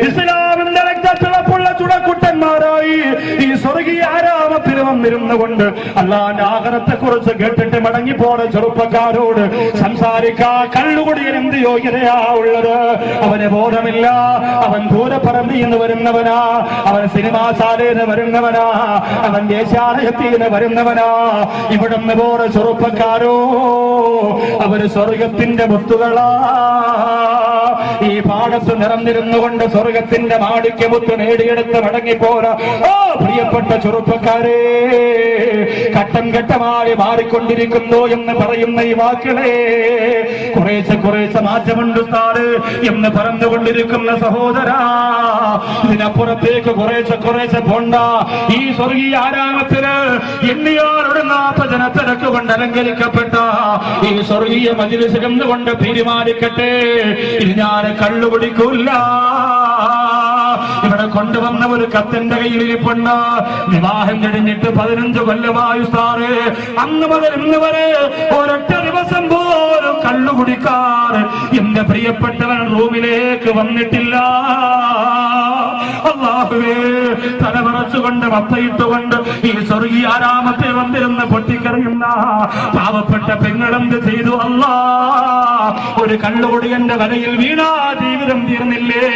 ഇസ്ലാമിന്റെ രക്തത്തിളപ്പുള്ള ചുടക്കുട്ടന്മാരായി ഈ സ്വർഗീയ ആരാമത്തിൽ വന്നിരുന്നുകൊണ്ട് അല്ലാഹുവിന്റെ ആഖിറത്തെ കുറിച്ച് കേട്ടിട്ട് മടങ്ങിപ്പോണ ചെറുപ്പക്കാരോട് സംസാരിക്കാൻ കള്ളുകുടിയൻ എന്ത് യോഗ്യതയാ ഉള്ളത്? അവന് ബോധമില്ല, അവൻ ദൂരപ്പറമ്പിൽ നിന്ന് വരുന്നവനാ, അവൻ സിനിമാശാലയിൽ വരുന്നവനാ, അവൻ ദേശാലയത്തിൽ നിന്ന് വരുന്നവനാ. ഇവിടുന്ന് പോറ ചെറുപ്പക്കാരോ, അവര് സ്വർഗത്തിന്റെ മുത്തുകളാ. ഈ പാടത്ത് നിറഞ്ഞിരുന്നുകൊണ്ട് സ്വർഗത്തിന്റെ മാണിക്യമുത്ത് നേടിയെടുത്ത് മടങ്ങിപ്പോരാ. ഓ പ്രിയപ്പെട്ട ചെറുപ്പക്കാരെ, ഘട്ടം ഘട്ടമായി മാറിക്കൊണ്ടിരിക്കുന്നു എന്ന് പറയുന്ന ഈ വാക്കുകളെ കുറേശ്ശെ മാറ്റമുണ്ട് സാറ് എന്ന് പറഞ്ഞുകൊണ്ടിരിക്കുന്ന സഹോദരാ, ഇതിനപ്പുറത്തേക്ക് കുറേശ്ശെ പോണ്ട. ഈ സ്വർഗീയ ആരാമത്തിന് എണ്ണിയാരുടെ 40 ജനത്തിരക്ക് കൊണ്ട് അലങ്കരിക്കപ്പെട്ട ഈ സ്വർഗീയ മജ്‌ലിസ് കൊണ്ട് തീരുമാനിക്കട്ടെ, ഇത് ഞാൻ കള്ളുകുടിക്കൂല്ല. ഇവിടെ കൊണ്ടുവന്ന ഒരു കത്തിന്റെ കയ്യിലിരിപ്പുണ്ട്. വിവാഹം കഴിഞ്ഞിട്ട് 15 കൊല്ലമായി സാറ്. അന്ന് മുതൽ ഇന്ന് വരെ ഒരൊറ്റ ദിവസം പോലും കള്ളുകുടിക്കാറ് എന്റെ പ്രിയപ്പെട്ടവൻ റൂമിലേക്ക് വന്നിട്ടില്ല. അല്ലാഹുവേ, തലമറച്ചുകൊണ്ട് മത്തയിട്ടുകൊണ്ട് ഈ സ്വർഗീയ ആരാമത്തെ വന്നിരുന്ന് പൊട്ടിക്കറിയുന്ന പാവപ്പെട്ട പെങ്ങളെന്ത് ചെയ്തു? അല്ലാ, ഒരു കള്ളുകുടിയന്റെ വലയിൽ വീണാ ജീവിതം തീർന്നില്ലേ?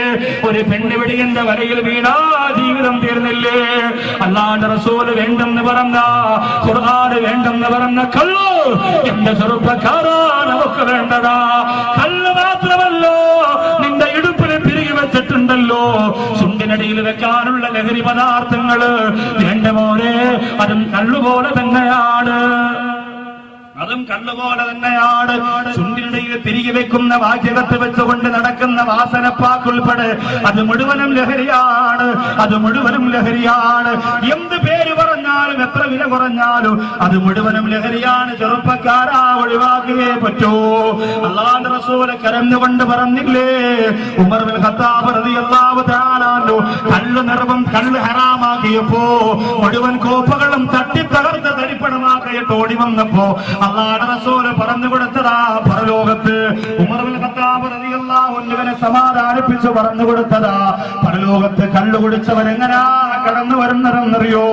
ഒരു പെണ്ണുപിടിയന്റെ വലയിൽ വീണാ ജീവിതം തീർന്നില്ലേ? അല്ലാഹുവിന്റെ റസൂല് വേണ്ടെന്ന് പറഞ്ഞ, ഖുർആൻ വേണ്ടെന്ന് പറഞ്ഞ കള്ളു എന്റെ ചെറുപ്പക്കാരാ നമുക്ക് വേണ്ടതാ. കള്ള് മാത്രമല്ലോ, നിന്റെ ഇടുപ്പിൽ പിരികി വെച്ചിട്ടുണ്ടല്ലോ ചുണ്ടിനടിയിൽ വെക്കാനുള്ള ലഹരി പദാർത്ഥങ്ങള്. വേണ്ട മോനെ, അതും കള്ളുപോലെ തന്നെയാണ്, അതും കള്ളുപോലെ തന്നെയാണ്. ചുണ്ടിനിടയിൽ നെറ്റിയിൽ തിരികെ വെക്കുന്ന വാചകത്ത് വെച്ചുകൊണ്ട് നടക്കുന്ന വാസനപ്പാക്കുൾപ്പെടെ അത് മുഴുവനും ലഹരിയാണ്, അത് മുഴുവനും ലഹരിയാണ്. എന്ത് പേര് പറഞ്ഞാലും എത്ര വില കുറഞ്ഞാലും അത് മുഴുവനും ലഹരിയാണ്. ചെറുപ്പക്കാരാ, ഒഴിവാക്കുകയേ പറ്റൂ. അല്ലാഹുവിന്റെ റസൂൽ കരഞ്ഞുകൊണ്ട് പറഞ്ഞില്ലേ, ഉമർ ബിൻ ഖത്താബ് റളിയല്ലാഹു തആല അൻഹു കള്ള് ഹറാമാക്കിയപ്പോ മുഴുവൻ കോപ്പകളും തട്ടി തകർത്ത് തരിപ്പണമാക്കിയിട്ട് ഓടി വന്നപ്പോ അല്ലാഹുവിന്റെ റസൂൽ പറഞ്ഞു കൊടുത്തതാ പരലോകത്ത്. ഉമർ ബിൻ ഖത്താബ് റളിയല്ലാഹു അൻഹുവിനെ സമാധാനിപ്പിച്ചു പറഞ്ഞു കൊടുത്തതാ, പരലോകത്ത് കള്ളു കുടിച്ചവൻ എങ്ങനാ കടന്നു വരുന്നതെന്നറിയോ?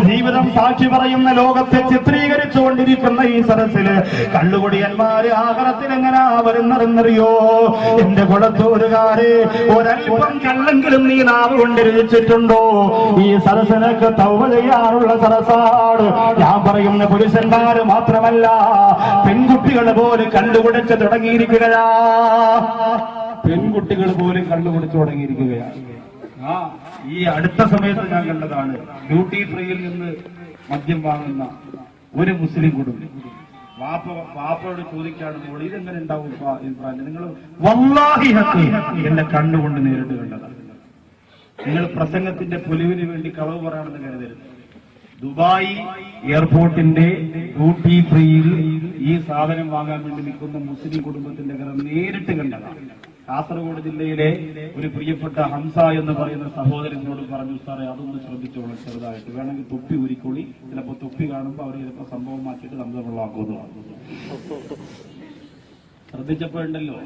ജീവിതം സാക്ഷി പറയുന്ന ലോകത്തെ ചിത്രീകരിച്ചു കൊണ്ടിരിക്കുന്ന ഈ സദസ്സില് കള്ളുകുടിയന്മാര് ആഹാരത്തിൽ എങ്ങനാ വരുന്നതെന്നറിയോ? എന്റെ കുളത്തൂരുകാരെ, ഒരൽപ്പം കള്ളെങ്കിലും നീ നാവ് കൊണ്ട് രുചിച്ചിട്ടുണ്ടോ? ഈ സദസ്സിനൊക്കെ തൗബ ചെയ്യാനുള്ള സദസ്സാണ്. ഞാൻ പറയുന്ന പുരുഷന്മാര് മാത്രമല്ല, പെൺകുട്ടികൾ പോലും കള്ളുകുടിച്ച് തുടങ്ങിയിരിക്കുകയാ. പെൺകുട്ടികൾ പോലും കള്ളുകുടിച്ചു തുടങ്ങിയിരിക്കുകയാണ്. ഈ അടുത്ത സമയത്ത് ഞാൻ കണ്ടതാണ്, ഡ്യൂട്ടി ഫ്രീയിൽ നിന്ന് മദ്യം വാങ്ങുന്ന ഒരു മുസ്ലിം കുടുംബം വാപ്പയോട് ചോദിക്കാണ്, മോൾ ഇതെങ്ങനെ ഉണ്ടാവും നിങ്ങൾ? വല്ലാഹി ഹഖ് എന്റെ കണ്ണുകൊണ്ട് നേരിട്ട് കണ്ടതാണ്. നിങ്ങൾ പ്രസംഗത്തിന്റെ പൊലിവിന് വേണ്ടി കളവ് പറയാണെന്ന് കരുതരുത്. ദുബായ് എയർപോർട്ടിന്റെ ഡ്യൂട്ടി ഫ്രീയിൽ ഈ സാധനം വാങ്ങാൻ വേണ്ടി നിൽക്കുന്ന മുസ്ലിം കുടുംബത്തിന്റെ കഥ നേരിട്ട് കണ്ടതാണ്. കാസർഗോഡ് ജില്ലയിലെ ഒരു പ്രിയപ്പെട്ട ഹംസ എന്ന് പറയുന്ന സഹോദരനോട് പറഞ്ഞു, സാറേ അതൊന്ന് ശ്രദ്ധിച്ചോളൂ, ചെറുതായിട്ട് വേണമെങ്കിൽ തൊപ്പി ഉരിക്കൊള്ളി, ചിലപ്പോ തൊപ്പി കാണുമ്പോൾ അവർ ചിലപ്പോ സംഭവം മാറ്റിയിട്ട് നമ്മൾ വെള്ളമാക്കുന്നു. ശ്രദ്ധിച്ചപ്പോഴുണ്ടല്ലോ,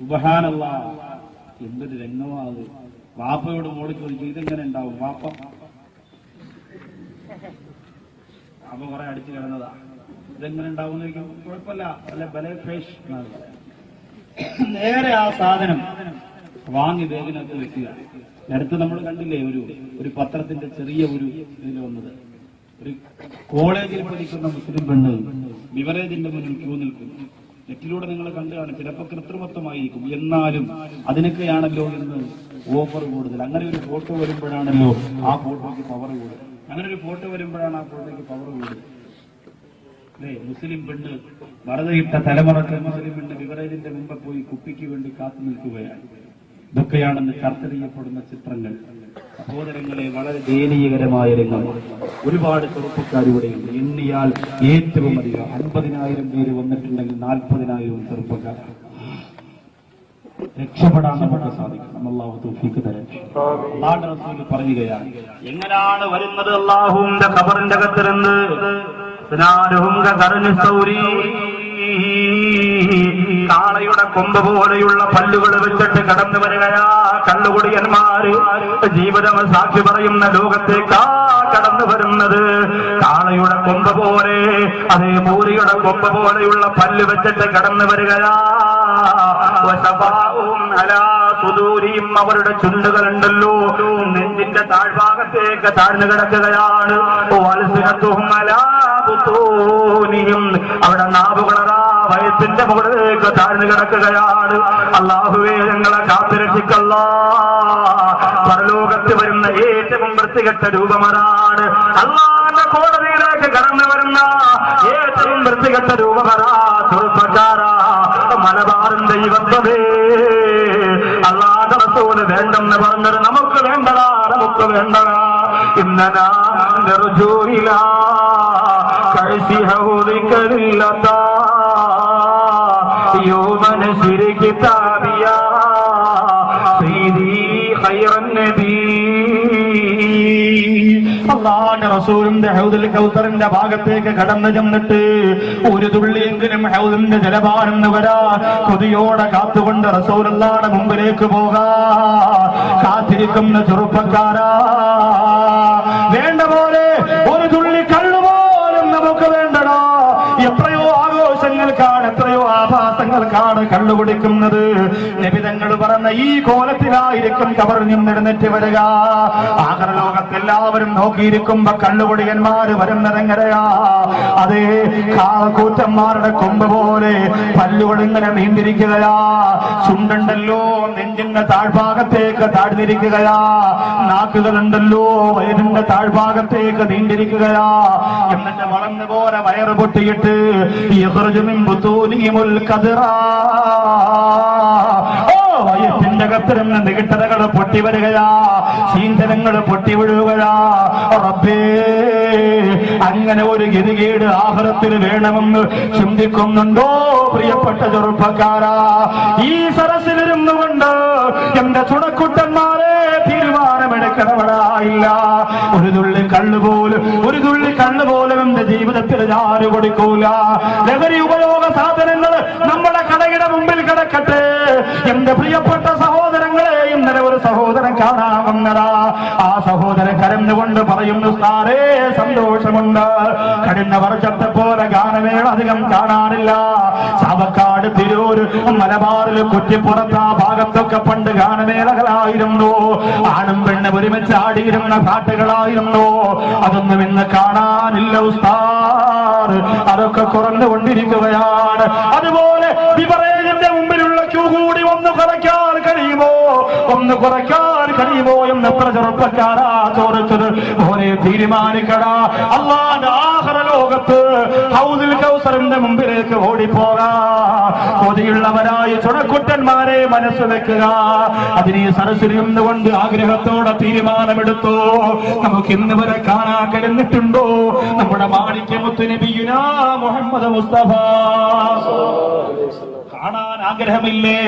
സുബ്ഹാനല്ലാഹ്, എന്തൊരു രംഗമാണ്. വാപ്പയോട് മോള് ചോദിക്കും, ഇതെങ്ങനെ ഉണ്ടാവും വാപ്പ? അപ്പൊ കുറെ അടിച്ചു കിടന്നതാ, ഇതെങ്ങനെ ഉണ്ടാവും എന്ന് ചോദിക്കും. കുഴപ്പമില്ല, അല്ല ബലേ ഫേഷ്. നേരെ ആ സാധനം വാങ്ങി വേഗനകത്ത് വെക്കുക. അടുത്ത് നമ്മൾ കണ്ടില്ലേ ഒരു പത്രത്തിന്റെ ചെറിയ ഒരു ഇതിൽ വന്നത്, ഒരു കോളേജിൽ പഠിക്കുന്ന മുസ്ലിം പെണ്ണ് ബിവറേജിന്റെ മുന്നിൽ ക്യൂ നിൽക്കുന്നു. നെറ്റിലൂടെ നിങ്ങൾ കണ്ടു കാണും, ചിലപ്പോൾ കൃത്രിമത്വമായിരിക്കും, എന്നാലും അതിനൊക്കെയാണല്ലോ ഇന്ന് ഓഫർ കൂടുതൽ. അങ്ങനെ ഒരു ഫോട്ടോ വരുമ്പോഴാണല്ലോ ആ ഫോട്ടോയ്ക്ക് പവർ കൂടുതൽ. അങ്ങനെ ഒരു ഫോട്ടോ വരുമ്പോഴാണ് ആ ഫോട്ടോയ്ക്ക് പവർ കൂടുതൽ. അല്ലേ, മുസ്ലിം പെണ്ണ് വറുതയിട്ട തലമുറക്ക് മുസ്ലിം പെണ്ണ് ബിവറേജിന്റെ മുമ്പ് പോയി കുപ്പിക്ക് വേണ്ടി കാത്തു നിൽക്കുകയാണ്. ഇതൊക്കെയാണെന്ന് ചർച്ച ചെയ്യപ്പെടുന്ന ചിത്രങ്ങൾ. സഹോദരങ്ങളെ, വളരെ ദയനീയകരമായ രംഗം. ഒരുപാട് ചെറുപ്പക്കാരിവിടെയുണ്ട്. എണ്ണിയാൽ ഏറ്റവും അധികം 50,000 പേര് വന്നിട്ടുണ്ടെങ്കിൽ 40,000 ചെറുപ്പക്കാർ. രക്ഷപ്പെടാൻ നമുക്ക് സാധിക്കണം. അല്ലാഹു തൗഫീഖ് തരട്ടെ. അല്ലാഹുവിന്റെ റസൂൽ പറയുകയാണ്, എങ്ങനെയാണ് വരുന്നത് അല്ലാഹുവിന്റെ ഖബറിന്റെ അകത്തിരുന്ന് കാളയുടെ കൊമ്പ് പോലെയുള്ള പല്ലുകൾ വെച്ചിട്ട് കടന്നു വരികയാ കള്ളുകുടിയന്മാര്. ജീവിതം സാക്ഷി പറയുന്ന ലോകത്തേക്കാ കടന്നു വരുന്നത്. കാളയുടെ കൊമ്പ് പോലെ, അതേ മൂരിയുടെ കൊമ്പ് പോലെയുള്ള പല്ല് വെച്ചിട്ട് കടന്നു വരികയാ. അവരുടെ ചുണ്ടുകളുണ്ടല്ലോ നെഞ്ചിന്റെ താഴ്ഭാഗത്തേക്ക് താഴ്ന്നു കിടക്കുകയാണ്. അവിടെ നാവുകളറാ വയസ്സിന്റെ മുകളിലേക്ക് താഴ്ന്നു കിടക്കുകയാണ്. അല്ലാഹുവേ, ഞങ്ങളെ കാത്തുരക്ഷിക്കല്ലാ. പരലോകത്ത് വരുന്ന ഏറ്റവും വൃത്തികെട്ട രൂപമരാണ്. അല്ലാഹുവിന്റെ കോടതിയിലേക്ക് കടന്നു വരുന്ന ഏറ്റവും വൃത്തികെട്ട രൂപമരാ. ചെറുപ്പക്കാരാ, മലബാറിന്റെ യുവത്വമേ, അല്ലാഹുവിന്റെ റസൂൽ വേണ്ടെന്ന് പറഞ്ഞത് നമുക്ക് വേണ്ടടാ, നമുക്ക് വേണ്ടടാ. ഇന്നനാ നിർജൂരിലാ അല്ലാഹുവിന്റെ റസൂലിന്റെ ഹൗദുൽ കൗസറിന്റെ ഭാഗത്തേക്ക് കടന്നു ചെന്നിട്ട് ഒരു തുള്ളിയെങ്കിലും ഹൗദിന്റെ ജലപാനം വരാൻ കൊതിയോടെ കാത്തുകൊണ്ട് റസൂലുള്ളാഹിയുടെ മുമ്പിലേക്ക് പോകാ കാത്തിരിക്കുന്ന ചെറുപ്പക്കാരാ, വേണ്ട പോലെ ഒരു തുള്ളി കള്ളുപോലും നമുക്ക് വേണ്ടടാ. എത്രയോ ആഘോഷങ്ങൾക്കാണ്, എത്രയോ ആഭാസങ്ങൾക്കാണ് കള്ളുകുടിക്കുന്നത്. നബി തങ്ങൾ പറഞ്ഞ ഈ കോലത്തിലായിരിക്കും ഖബറിൽ നിന്നെഴുന്നേറ്റ് വരിക. ആഖിറലോകത്തെല്ലാവരും നോക്കിയിരിക്കുമ്പോ കള്ളുകുടിയന്മാര് വരുന്നതെങ്ങനെയാ? അതേ, കാളക്കൂറ്റന്മാരുടെ കൊമ്പ് പോലെ, പല്ലുകൾ ഇങ്ങനെ നീണ്ടിരിക്കുകയാ, ചുണ്ടുണ്ടല്ലോ നെഞ്ചിന്റെ താഴ്ഭാഗത്തേക്ക് താഴ്ന്നിരിക്കുകയാ, നാക്കുകളുണ്ടല്ലോ വയറിന്റെ താഴ്ഭാഗത്തേക്ക് നീണ്ടിരിക്കുകയാ. എന്നിട്ട് വളർന്നു പോലെ വയറ് പൊട്ടിയിട്ട് വയറ്റിന്റെ കത്തിരുന്ന് നികിട്ടതകൾ പൊട്ടി വരികയാ, ശീന്തനങ്ങൾ പൊട്ടി വീഴുകയാ. റബ്ബേ, അങ്ങനെ ഒരു ഗതികേട് ആഖിറത്തിൽ വേണമെന്ന് ചിന്തിക്കുന്നുണ്ടോ പ്രിയപ്പെട്ട ചെറുപ്പക്കാരാ? ഈ സരസിലിരുന്നു കൊണ്ട് എന്റെ ചുണക്കുട്ടന്മാരെ തീരുമാനമെടുക്കണവരായില്ല. ഒരു തുള്ളി കള്ളുപോലും എന്റെ ജീവിതത്തിൽ ഞാൻ കൊടുക്കൂല. ലഹരി ഉപയോഗ സാധനങ്ങൾ നമ്മുടെ കടയുടെ മുമ്പിൽ കിടക്കട്ടെ. എന്റെ പ്രിയപ്പെട്ട സഹോദരങ്ങളെ, ഇന്നലെ ഒരു സഹോദരൻ കാണാമെന്നതാ. ആ സഹോദരൻ കരഞ്ഞുകൊണ്ട് പറയുന്നു, സാറേ സന്തോഷമുണ്ട്, കഴിഞ്ഞ വർഷത്തെ പോലെ ഗാനമേള അധികം കാണാനില്ല. ചാവക്കാട്, തിരൂര്, മലബാറിൽ, കുറ്റിപ്പുറത്ത് ആ ഭാഗത്തൊക്കെ പണ്ട് ഗാനമേളകളായിരുന്നു. ആണും പെണ്ണും ഒരുമിച്ച് ആടിയിരുന്ന പാട്ടുകളായിരുന്നു. അതൊന്നും ഇന്ന് കാണാനില്ല ഉസ്താദ്. അതൊക്കെ കുറഞ്ഞുകൊണ്ടിരിക്കുകയാണ്. അതുപോലെ ബിവറേജിന്റെ മുമ്പിലുള്ള ക്യൂ കൂടി ഒന്ന് കുറയ്ക്കാൻ കഴിയുമോ എന്ന് എത്ര ചെറുപ്പക്കാരാ ചോദിച്ചത്. ഓരോ തീരുമാനിക്കടാ. അല്ലാഹുവിന്റെ ആഖിറ ലോകത്ത് ഹൗദുൽ കൗസറിന്റെ മുമ്പിലേക്ക് ഓടിപ്പോകാ. കൊതിയുള്ളവരായി ചുണക്കുട്ടന്മാരെ മനസ്സ് വെക്കുക. അതിനെ സരസ്വരിയുന്നുകൊണ്ട് ആഗ്രഹത്തോടെ തീരുമാനമെടുത്തു. നമുക്ക് ഇന്ന് വരെ കാണാൻ കഴിഞ്ഞിട്ടുണ്ടോ നമ്മുടെ മാണിക്യമുത്ത് നബിയുനാ മുഹമ്മദ് മുസ്തഫ? കാണാൻ ആഗ്രഹമില്ലേ?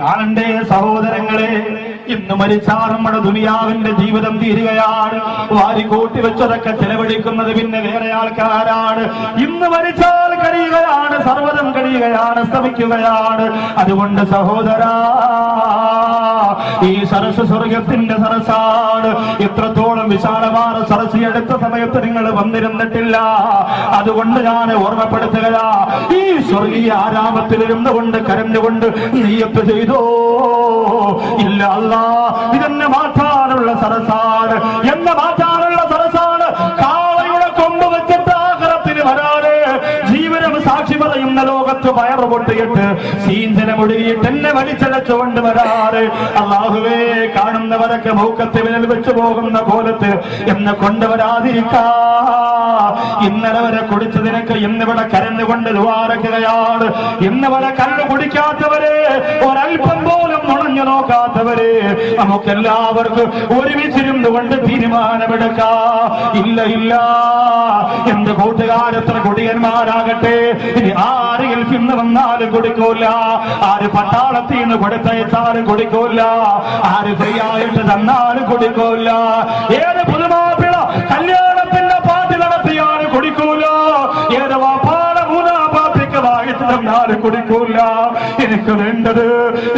കാണണ്ടേ സഹോദരങ്ങളെ? ഇന്ന് മരിച്ചാൽ നമ്മുടെ ദുനിയാവിന്റെ ജീവിതം തീരുകയാണ്. വാരിക്കൂട്ടി വെച്ചതൊക്കെ ചെലവഴിക്കുന്നത് പിന്നെ വേറെ ആൾക്കാരാണ്. ഇന്ന് മരിച്ചാൽ കഴിയുകയാണ്, സർവ്വതം കഴിയുകയാണ്, ശ്രമിക്കുകയാണ്. അതുകൊണ്ട് സഹോദരാ, ഈ സരസ് സ്വർഗത്തിന്റെ സരസാണ്. എത്രത്തോളം വിശാലമായ സരസ് എടുത്ത സമയത്ത് നിങ്ങൾ വന്നിരുന്നിട്ടില്ല. അതുകൊണ്ട് ഞാൻ ഓർമ്മപ്പെടുത്തുകയാ, ഈ സ്വർഗീയ ആരാമത്തിലിരുന്നു കൊണ്ട് കരഞ്ഞുകൊണ്ട് നീയത്ത് ചെയ്തോ ഇല്ല. അല്ലാ, ഇതെന്നെ മാറ്റാനുള്ള സരസാണ്, എന്നെ മാറ്റാനുള്ള സരസാണ്. കാളയുടെ കൊമ്പ് വെച്ചിട്ട് ആഖിറത്തിന് വരാതെ ജീവനം സാക്ഷി പറയുന്ന ലോകത്ത് വയറ് പൊട്ടിയിട്ട് സീഞ്ചനമൊടുങ്ങിയിട്ട് എന്നെ വലിച്ചടച്ചുകൊണ്ട് വരാറ്. അല്ലാഹുവേ, കാണുന്നവരൊക്കെ മൂക്കത്ത് വിരൽ വെച്ചു പോകുന്ന കോലത്ത് എന്നെ കൊണ്ടുവരാതിരിക്കാ. ഇന്നലെ വരെ കുടിച്ചതിനൊക്കെ ഇന്നിവിടെ കരഞ്ഞുകൊണ്ട് ദ്വാരക്കുകയാണ്. ഇന്നിവിടെ കള്ളു കുടിക്കാത്തവരെ, ഒരൽപ്പം പോലും നുണഞ്ഞു നോക്കാത്തവരെ, നമുക്കെല്ലാവർക്കും ഒരുമിച്ചിരുന്നു കൊണ്ട് തീരുമാനമെടുക്കാം. ഇല്ല, എന്റെ കൂട്ടുകാരെത്ര കുടിയന്മാരാകട്ടെ, ഇനി ആര് ഗൾഫിന്ന് വന്നാലും കുടിക്കൂല, ആര് പട്ടാളത്തിൽ നിന്ന് കൊടുത്തയച്ചാലും കുടിക്കൂല, ആര് ഫ്രീ ആയിട്ട് തന്നാലും കുടിക്കൂല, ഏത് പുതുമാപ്പിള കല്യാണത്തിന്റെ പാട്ട് നടത്തിയാലും കുടിക്കൂല, ഏത് വാപ്പാട മൂന്നാം പാർട്ടിക്ക് വാങ്ങിച്ചു തന്നാലും കുടിക്കൂല. എനിക്ക് വേണ്ടത്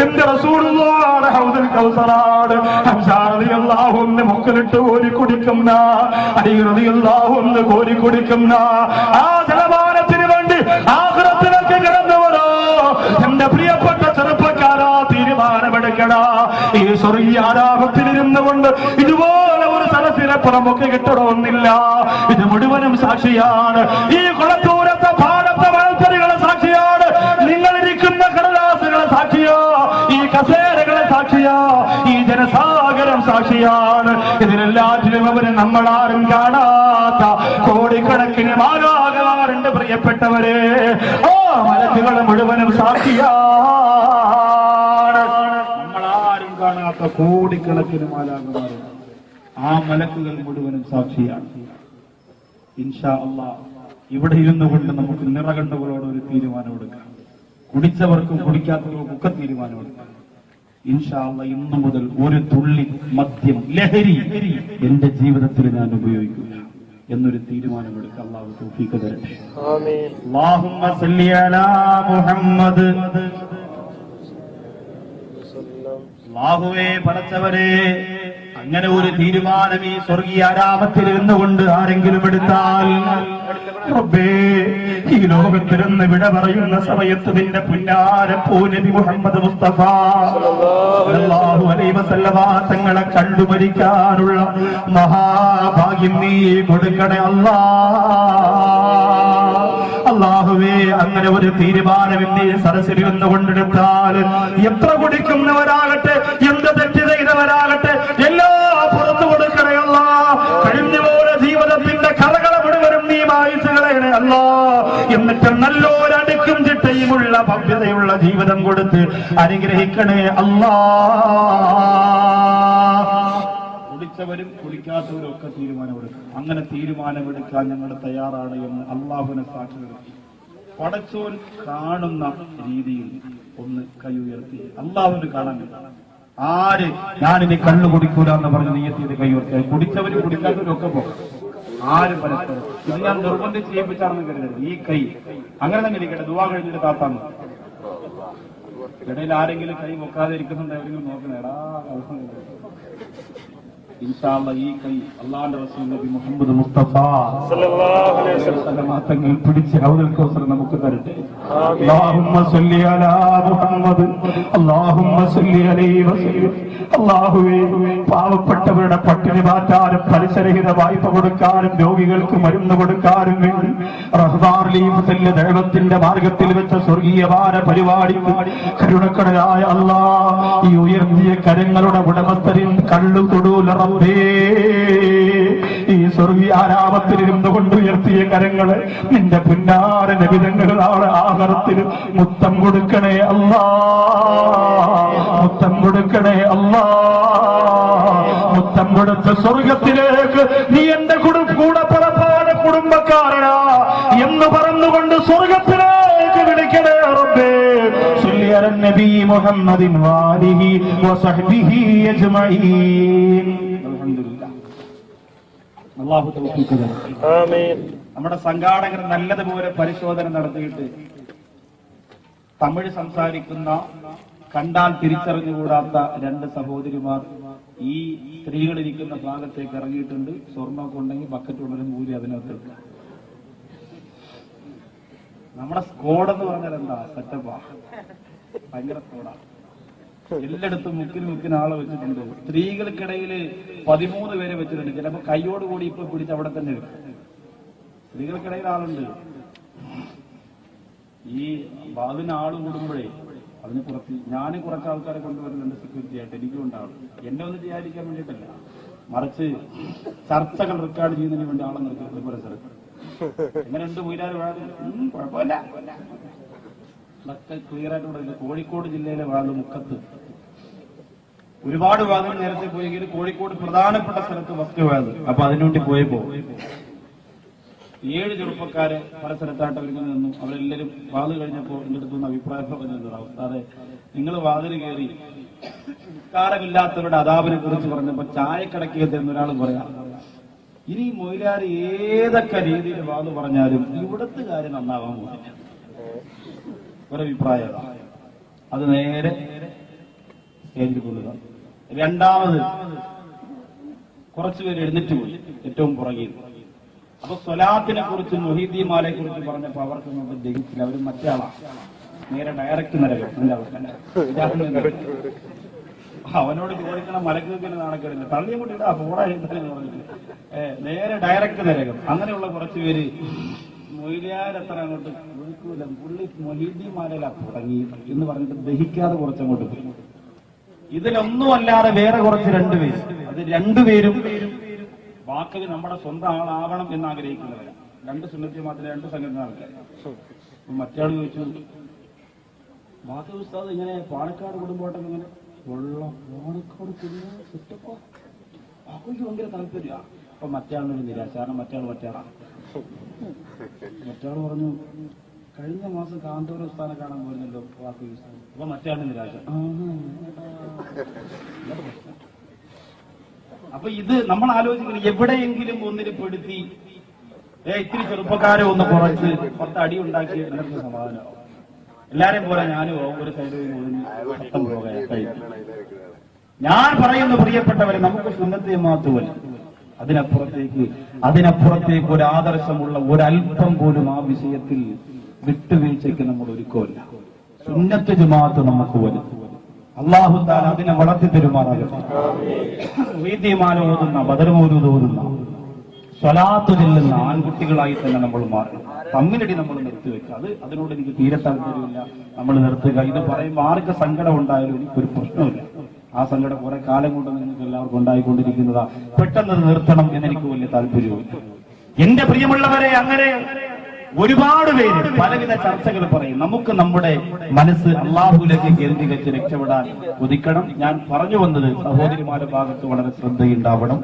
എന്റെ റസൂലുള്ളാഹിയുടെ ഹൗദുൽ കൗസറാണ്. ഹംസാ റളിയല്ലാഹു അൻഹു മുക്കിലിട്ട് കോരി കുടിക്കുന്ന, അലി റളിയല്ലാഹു അൻഹു കോരി കുടിക്കുന്ന ആ ജലപാനത്തിന് വേണ്ടി ആഖിറത്തിലേക്ക് കിടന്നവരോ എന്റെ പ്രിയപ്പെട്ട ചെറുപ്പക്കാരാ, തീരുമാനമെടുക്കണ. ഈ സ്വർഗീയ ആരാമത്തിലിരുന്നു കൊണ്ട് ഇതുപോലെ ഒരു സരസിനപ്പുറം ഒക്കെ കിട്ടണമെന്നില്ല. ഇത് മുഴുവനും സാക്ഷിയാണ്. ഈ കുളത്തൂരത്തെ പാടത്തെ മത്സരികളെ സാക്ഷിയാണ്. നിങ്ങളിരിക്കുന്ന കടലാസുകളെ സാക്ഷിയോ, ഈ കസേരകളെ സാക്ഷിയോ, ഈ ജനസാഗരം സാക്ഷിയാണ്. ഇതിനെല്ലാറ്റിലും അവര് നമ്മളാരും കാണാത്ത കോടിക്കണക്കിന് മാലാഖമാരുണ്ട് പ്രിയപ്പെട്ടവരെ. ആ മലക്കുകൾ മുഴുവനും സാക്ഷിയാണ്. നമ്മളാരും കാണാത്ത കോടിക്കണക്കിന് മാലാഖമാരുണ്ട്. ആ മലക്കുകൾ മുഴുവനും സാക്ഷിയാണ്. ഇൻഷാ അല്ലാഹ് ഇവിടെ ഇരുന്നു കൊണ്ട് നമുക്ക് നിറകണ്ടവരോട് ഒരു തീരുമാനമെടുക്കാം. കുടിച്ചവർക്കും കുടിക്കാത്തവർക്കും ഒക്കെ തീരുമാനമെടുക്കാം. ഇൻഷാ അല്ലാഹ് ഇന്നു മുതൽ ഒരു തുള്ളി മദ്യം, ലഹരി എന്റെ ജീവിതത്തിൽ ഞാൻ ഉപയോഗിക്കില്ല എന്നൊരു തീരുമാനമെടുക്കാം. അല്ലാഹു തൗഫീഖ് തരട്ടെ. ആമീൻ. അല്ലാഹുമ്മ സല്ലി അലാ മുഹമ്മദ്. അല്ലാഹുവേ, പടച്ചവരെ, അങ്ങനെ ഒരു തീരുമാനം ഈ സ്വർഗീയ ആരാമത്തിൽ ഇരുന്നുകൊണ്ട് ആരെങ്കിലും എടുത്താൽ, റബ്ബേ, ഈ ലോകത്തിരുന്ന് വിട പറയുന്ന സമയത്ത് നിന്റെ പുന്നാരപ്പൂ നബി മുഹമ്മദ് മുസ്തഫ സല്ലല്ലാഹു അലൈഹി വസല്ലമ തങ്ങളെ കണ്ടു മരിക്കാനുള്ള മഹാഭാഗ്യം നീ കൊടുക്കണേ അല്ലാഹ്. അല്ലാഹുവേ, അങ്ങനെ ഒരു തീരുമാനം ഇന്ന് സരസിൽ നിന്ന് കൊണ്ടെടുത്താൽ എത്ര കുടിക്കുന്നവരാകട്ടെ, എന്ത് തെറ്റ് ചെയ്തവരാകട്ടെ, എല്ലാം പുറത്തു കൊടുക്കണേ അല്ലാ. കഴിഞ്ഞുപോലെ ജീവിതത്തിന്റെ കറകള മുഴുവനും നീ മായിച്ചു കളയണേ അല്ലാ. എന്നിട്ട് നല്ലൊരടുക്കും ചിട്ടയുമുള്ള ഭവ്യതയുള്ള ജീവിതം കൊടുത്ത് അനുഗ്രഹിക്കണേ അല്ലാ. കുടിച്ചവരും കുടിക്കാത്തവരും ഒക്കെ തീരുമാനമെടുക്കും. അങ്ങനെ തീരുമാനമെടുക്കാൻ ഞങ്ങൾ തയ്യാറാണ് എന്ന് അള്ളാഹുവിനെ സാക്ഷി നിർത്തി പടച്ചോൻ കാണുന്ന രീതിയിൽ ഒന്ന് കൈ ഉയർത്തി അള്ളാഹുവിന് കാണാൻ. ആര് ഞാനിനി കള്ളു കുടിക്കൂല എന്ന് പറഞ്ഞ് നീയത്തിയത് കൈ ഉയർത്തി. കുടിച്ചവരും കുടിക്കാത്തവരും ഒക്കെ പോകും. ആര് പരസ്പരം ഇത് ഞാൻ നിർബന്ധിച്ച് ചെയ്യിപ്പിച്ചാണെന്ന് കരുതരുത്. ഈ കൈ അങ്ങനെ തന്നെ ഇരിക്കട്ടെ. ദുആ കഴിഞ്ഞിട്ട് താത്താന്ന് ഇടയിൽ ആരെങ്കിലും കൈ വെക്കാതെ ഇരിക്കുന്നുണ്ട്, എവിടെയെങ്കിലും നോക്കണേടാ. ഇൻഷാ അല്ലാഹ് ഈ കൈ അല്ലാഹുവിന്റെ റസൂൽ നബി മുഹമ്മദ് മുസ്തഫ സല്ലല്ലാഹു അലൈഹി വസല്ലം തങ്ങൾ പിടിച്ച് ഹൗദുൽ കൗസർ നമുക്ക് തരട്ടെ. അല്ലാഹുമ്മ സ്വല്ലി അലാ മുഹമ്മദ്, അല്ലാഹുമ്മ സ്വല്ലി അലൈഹി വസല്ലം. അല്ലാഹുവേ, പാവപ്പെട്ടവരുടെ പട്ടിണി മാറ്റാനും പലിശരഹിത വായ്പ കൊടുക്കാനും രോഗികൾക്ക് മരുന്ന് കൊടുക്കാനും വേണ്ടി റഹ്മാൻ ലീഫിന്റെ ദൈവത്തിന്റെ മാർഗത്തിൽ വെച്ച സ്വർഗീയമായ പരിപാടിക്ക് കരുണക്കടലായ അല്ലാഹ് ഈ ഉയർത്തിയ കരങ്ങളുടെ ഉടമസ്ഥരിൽ കള്ളു തൊടൂല ഈ സ്വർഗീയാരാമത്തിലിരുന്നു കൊണ്ട് ഉയർത്തിയ കരങ്ങള് നിന്റെ പുന്നാര നബിതങ്ങളാണ് ആഹ്റത്തിൽ മുത്തം കൊടുക്കണേ അല്ലാ. മുത്തം കൊടുക്കണേ അല്ലാ. മുത്തം കൊടുത്ത സ്വർഗത്തിലേക്ക് നീ എന്റെ കൂടെ പുറപ്പാട് കുടുംബക്കാരനാ എന്ന് പറഞ്ഞുകൊണ്ട് സ്വർഗത്തിലേക്ക് വിളിക്കണേ റബ്ബേ. സ്വല്ലി അലൻ നബി മുഹമ്മദിൻ വാലിഹി വസഹ്ബിഹി അജ്മഈൻ. അൽഹംദുലില്ലാഹ്. അല്ലാഹു തൗഫീഖ് തരട്ടെ. ആമീൻ. നമ്മുടെ സംഘാടകർ നല്ലതുപോലെ പരിശോധന നടത്തിയിട്ട് തമിഴ് സംസാരിക്കുന്ന കണ്ടാൽ തിരിച്ചറിഞ്ഞുകൂടാത്ത രണ്ട് സഹോദരിമാർ ഈ സ്ത്രീകളിരിക്കുന്ന ഭാഗത്തേക്ക് ഇറങ്ങിയിട്ടുണ്ട്. സ്വർണ്ണമൊക്കെ ഉണ്ടെങ്കിൽ ബക്കറ്റ് ഉടനെ കൂലി അതിനകത്ത്. നമ്മുടെ സ്കോഡ് പറഞ്ഞാൽ എന്താ സെറ്റപ്പാ, ഭയങ്കര സ്കോഡാ. എല്ലായിടത്തും മുക്കിന് ആളെ വെച്ചിട്ടുണ്ട്. സ്ത്രീകൾക്കിടയിൽ 13 പേരെ വെച്ചിട്ടുണ്ട്. ചിലപ്പോ കൈയോടുകൂടി ഇപ്പൊ പിടിച്ച് അവിടെ തന്നെ വെക്കും. സ്ത്രീകൾക്കിടയിൽ ആളുണ്ട്. ഈ അതിന് ആള് കൂടുമ്പോഴേ അതിന് ഞാൻ കുറച്ച് ആൾക്കാരെ കൊണ്ടുവരുന്നുണ്ട് സെക്യൂരിറ്റി ആയിട്ട്. എനിക്കും ഉണ്ടാവും. എന്നെ ഒന്ന് ചെയ്യാതിരിക്കാൻ വേണ്ടിയിട്ടല്ല, മറിച്ച് ചർച്ചകൾ റെക്കോർഡ് ചെയ്യുന്നതിന് വേണ്ടി ആളെ നിർത്തി പരിസരത്ത്. എങ്ങനെയുണ്ട് വീരാറ് വാഴ? കുഴപ്പമില്ല, ക്ലിയർ ആയിട്ട് പറയുന്നത്. കോഴിക്കോട് ജില്ലയിലെ വാഴ മുക്കത്ത് ഒരുപാട് വാദങ്ങൾ നേരത്തെ പോയെങ്കിൽ കോഴിക്കോട് പ്രധാനപ്പെട്ട സ്ഥലത്ത് ഫസ്റ്റ് വാഴ. അപ്പൊ അതിനുവേണ്ടി പോയപ്പോ 7 ചെറുപ്പക്കാരെ പല സ്ഥലത്തായിട്ട് അവരിങ്ങനെ നിന്നു. അവരെല്ലാവരും വാതിൽ കഴിഞ്ഞപ്പോ എന്റെ അടുത്തുനിന്ന് അഭിപ്രായം പറഞ്ഞിട്ടുണ്ടാവും. സാറേ, നിങ്ങൾ വാതിൽ കയറി കാരമില്ലാത്തവരുടെ അതാപിനെ കുറിച്ച് പറഞ്ഞപ്പോ ചായക്കടക്കിയത് എന്നൊരാൾ പറയാം. ഇനി മൊയിലാർ ഏതൊക്കെ രീതിയിൽ വാത് പറഞ്ഞാലും ഇവിടുത്തെ കാര്യം നന്നാവാൻ പോകില്ല. ഒരഭിപ്രായം അത് നേരെ സ്റ്റേജിൽ കൊള്ളുക. രണ്ടാമത് കുറച്ചുപേര് എഴുന്നേറ്റ് പോയി ഏറ്റവും പുറകിൽ. അപ്പൊ സ്വലാത്തിനെ കുറിച്ച് മൊഹീദ്ദീമാലെ കുറിച്ച് പറഞ്ഞപ്പോ അവർക്കൊന്നും ദഹിച്ചില്ല. അവർ മറ്റേ ആളാണ്, നേരെ ഡയറക്റ്റ് നരകം. അവനോട് ചോദിക്കണം മലക്ക് നാണക്കേടില്ല, തള്ളിയെ കൂട്ടിയിട്ട് ആ ഫോടാ എഴുതാനെന്ന് പറഞ്ഞിട്ട് നേരെ ഡയറക്റ്റ് നരകം. അങ്ങനെയുള്ള കുറച്ചുപേര് മൊയിലാരത്ര അങ്ങോട്ട് ഒഴുക്കൂല, പുള്ളി മൊഹീദ്ദീമാലയിലാ തുടങ്ങി എന്ന് പറഞ്ഞിട്ട് ദഹിക്കാതെ കുറച്ചങ്ങോട്ട് പോയി. ഇതിലൊന്നുമല്ലാതെ വേറെ കുറച്ച് 2 പേര്, അത് 2 പേരും വാക്കിൽ നമ്മുടെ സ്വന്തം ആളാവണം എന്ന് ആഗ്രഹിക്കുന്നവരാണ്. 2 സുന്നത്തി മാത്രമേ 2 സംഘടന ആൾക്കാർ. മറ്റയാൾ ചോദിച്ചു, വാക്ക് ഉസ്താദ് ഇങ്ങനെ പാണക്കാട് കുടുംബോട്ടം ഇങ്ങനെ വെള്ളം പാണക്കാട് സെറ്റപ്പോ വാക്ക് ഭയങ്കര താല്പര്യ. അപ്പൊ മറ്റയാളിനൊരു നിരാശ. കാരണം മറ്റയാളാണ്. മറ്റയാൾ പറഞ്ഞു, കഴിഞ്ഞ മാസം കാന്തപുരം ഉസ്താദിനെ കാണാൻ പോയിരുന്നല്ലോ വാക്ക് ഉസ്താദ്. അപ്പൊ മറ്റയാളിന് നിരാശ. അപ്പൊ ഇത് നമ്മൾ ആലോചിക്കുന്നത് എവിടെയെങ്കിലും ഒന്നിന് പെടുത്തി ഇത്തിരി ചെറുപ്പക്കാരെ ഒന്ന് കുറച്ച് 10 അടി ഉണ്ടാക്കി എല്ലാവർക്കും സമാധാനമാവും. എല്ലാരെയും പോലെ ഞാനും ഒരു സൈഡിൽ ശബ്ദം പോകാൻ. ഞാൻ പറയുന്ന പ്രിയപ്പെട്ടവരെ, നമുക്ക് സുന്നത്തെ മാത്തുവൽ അതിനപ്പുറത്തേക്ക് ഒരു ആദർശമുള്ള ഒരല്പം പോലും ആ വിഷയത്തിൽ വിട്ടുവീഴ്ചയ്ക്ക് നമ്മൾ ഒരുക്കമില്ല. സുന്നത്ത് ജമാഅത്ത് നമുക്ക് വരും. അല്ലാഹു തആല അതിനെ വളർത്തി തരുമാറാകട്ടെ. വീതിമാല ഓതുന്ന, ബദർ മൗലൂദ് ഓതുന്ന, സ്വലാത്ത് ചൊല്ലുന്ന ആൺകുട്ടികളായി തന്നെ നമ്മൾ മാറണം. തമ്മിലടി നമ്മൾ നിർത്തിവെക്കുക. അതിനോട് എനിക്ക് തീരെ താല്പര്യമില്ല. നമ്മൾ നിർത്തുക. ഇത് പറയുമ്പോൾ ആർക്ക് സങ്കടം ഉണ്ടായാലും എനിക്കൊരു പ്രശ്നമില്ല. ആ സങ്കടം കുറെ കാലം കൊണ്ട് നിങ്ങൾക്ക് എല്ലാവർക്കും ഉണ്ടായിക്കൊണ്ടിരിക്കുന്നതാ. പെട്ടെന്ന് നിർത്തണം എന്നെനിക്ക് വലിയ താല്പര്യമില്ല. എന്റെ പ്രിയമുള്ളവരെ, അങ്ങനെ ഒരുപാട് പേര് പലവിധ ചർച്ചകൾ പറയും. നമുക്ക് നമ്മുടെ മനസ്സ് അള്ളാഹുലേക്ക് കേന്ദ്രീകരിച്ച് രക്ഷപ്പെടാൻ കൊതിക്കണം. ഞാൻ പറഞ്ഞു വന്നത് സഹോദരിമാരുടെ ഭാഗത്ത് വളരെ ശ്രദ്ധയുണ്ടാവണം.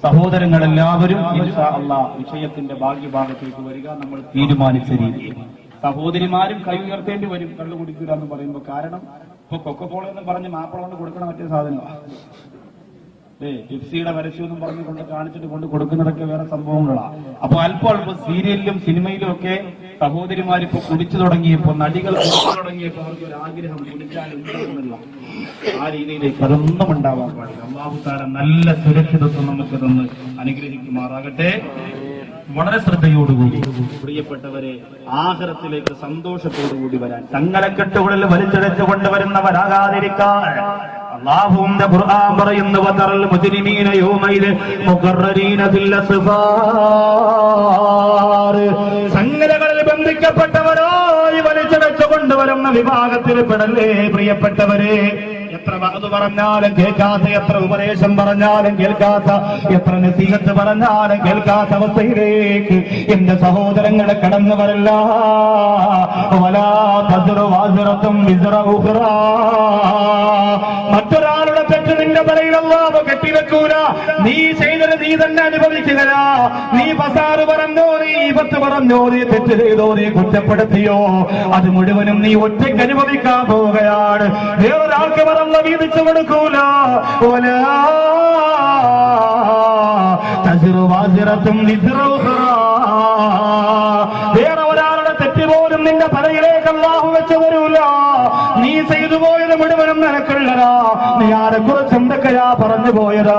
സഹോദരങ്ങളെല്ലാവരും ഇൻഷാ അല്ലാഹ് വിഷയത്തിന്റെ ഭാഗ്യഭാഗത്തേക്ക് വരിക. നമ്മൾ തീരുമാനിച്ച രീതിയിൽ സഹോദരിമാരും കൈ ഉയർത്തേണ്ടി വരും കള്ളു കുടിക്കുക എന്ന് പറയുമ്പോൾ. കാരണം ഇപ്പൊ കൊക്കക്കോള എന്ന് പറഞ്ഞ് മാപ്പിള കൊണ്ട് കൊടുക്കണ മറ്റേ സാധനമാണ്. ടിപ്സിയുടെ പരസ്യം എന്നും പറഞ്ഞ് കൊണ്ട് കാണിച്ചിട്ട് കൊണ്ട് കൊടുക്കുന്നതൊക്കെ വേറെ സംഭവങ്ങളാണ്. അപ്പൊ അല്പം സീരിയലിലും സിനിമയിലും ഒക്കെ സഹോദരിമാരിപ്പോ കുടിച്ചു തുടങ്ങിയപ്പോ, നടികൾ കുടിച്ചു തുടങ്ങിയപ്പോ അവർക്ക് ഒരു ആഗ്രഹം കുടിച്ചാലുണ്ടാകുന്നില്ല. ആ രീതിയിലേക്ക് അതൊന്നും ഉണ്ടാവാൻ പാടില്ല. അല്ലാഹു തആല നല്ല സുരക്ഷിതത്വം നമുക്ക് തന്ന് അനുഗ്രഹിക്കുമാറാകട്ടെ. വളരെ ശ്രദ്ധയോടുകൂടി പ്രിയപ്പെട്ടവരെ, ആഖിറത്തിലേക്ക് സന്തോഷത്തോടുകൂടി വരാൻ, തങ്ങളെക്കെട്ടുകളിൽ വലിച്ചെടുച്ചു കൊണ്ടുവരുന്നവരാകാതിരിക്കാൻ അല്ലാഹുവിന്റെ ഖുർആൻ പറയുന്നു, വതറൽ മുജ്രിമീന യൗമൈദ മുഖറരീന ഫിൽ അസ്ഫാർ. സംഗതികളിൽ ബന്ധിക്കപ്പെട്ടവരായി വലിച്ചെടുച്ചു കൊണ്ടുവരുന്ന വിഭാഗത്തിൽ പെടല്ലേ പ്രിയപ്പെട്ടവരെ. എത്ര വഅദ് പറഞ്ഞാലും കേൾക്കാത്ത, എത്ര ഉപദേശം പറഞ്ഞാലും കേൾക്കാത്ത, എത്ര നസീഹത്ത് പറഞ്ഞാലും കേൾക്കാത്ത അവസ്ഥയിലേക്ക് എന്റെ സഹോദരങ്ങളെ കടന്നു വരില്ല. വലാ തസ്റു വാസിറത്തും വിസ്റ ഉഖ്റാ. മറ്റൊരാളുടെ തെറ്റ് നിന്റെ തലയിൽ അല്ലാഹു കെട്ടിവെക്കൂല. നീ ചെയ്തത് നീ തന്നെ അനുഭവിക്കുക. നീ ഫസാദ് പറഞ്ഞോ, നീ ഈബത്ത് പറഞ്ഞോ, നീ തെറ്റ് ചെയ്തോ, നീ കുറ്റപ്പെടുത്തിയോ, അത് മുഴുവനും നീ ഒറ്റയ്ക്ക് അനുഭവിക്കാൻ പോവുകയാണ്. വേറൊരാൾക്ക് പറഞ്ഞ വീതിച്ചു കൊടുക്കൂല. വേറെ ഒരാളുടെ തെറ്റ് പോലും നിന്റെ തലയിലേക്ക് അല്ലാഹു വെച്ച് വരൂല. നീ ചെയ്തു പോയത് മുഴുവനും നിനക്കുള്ളതാ. നീ ആരെക്കുറിച്ച് എന്തൊക്കെയാ പറഞ്ഞു പോയത്,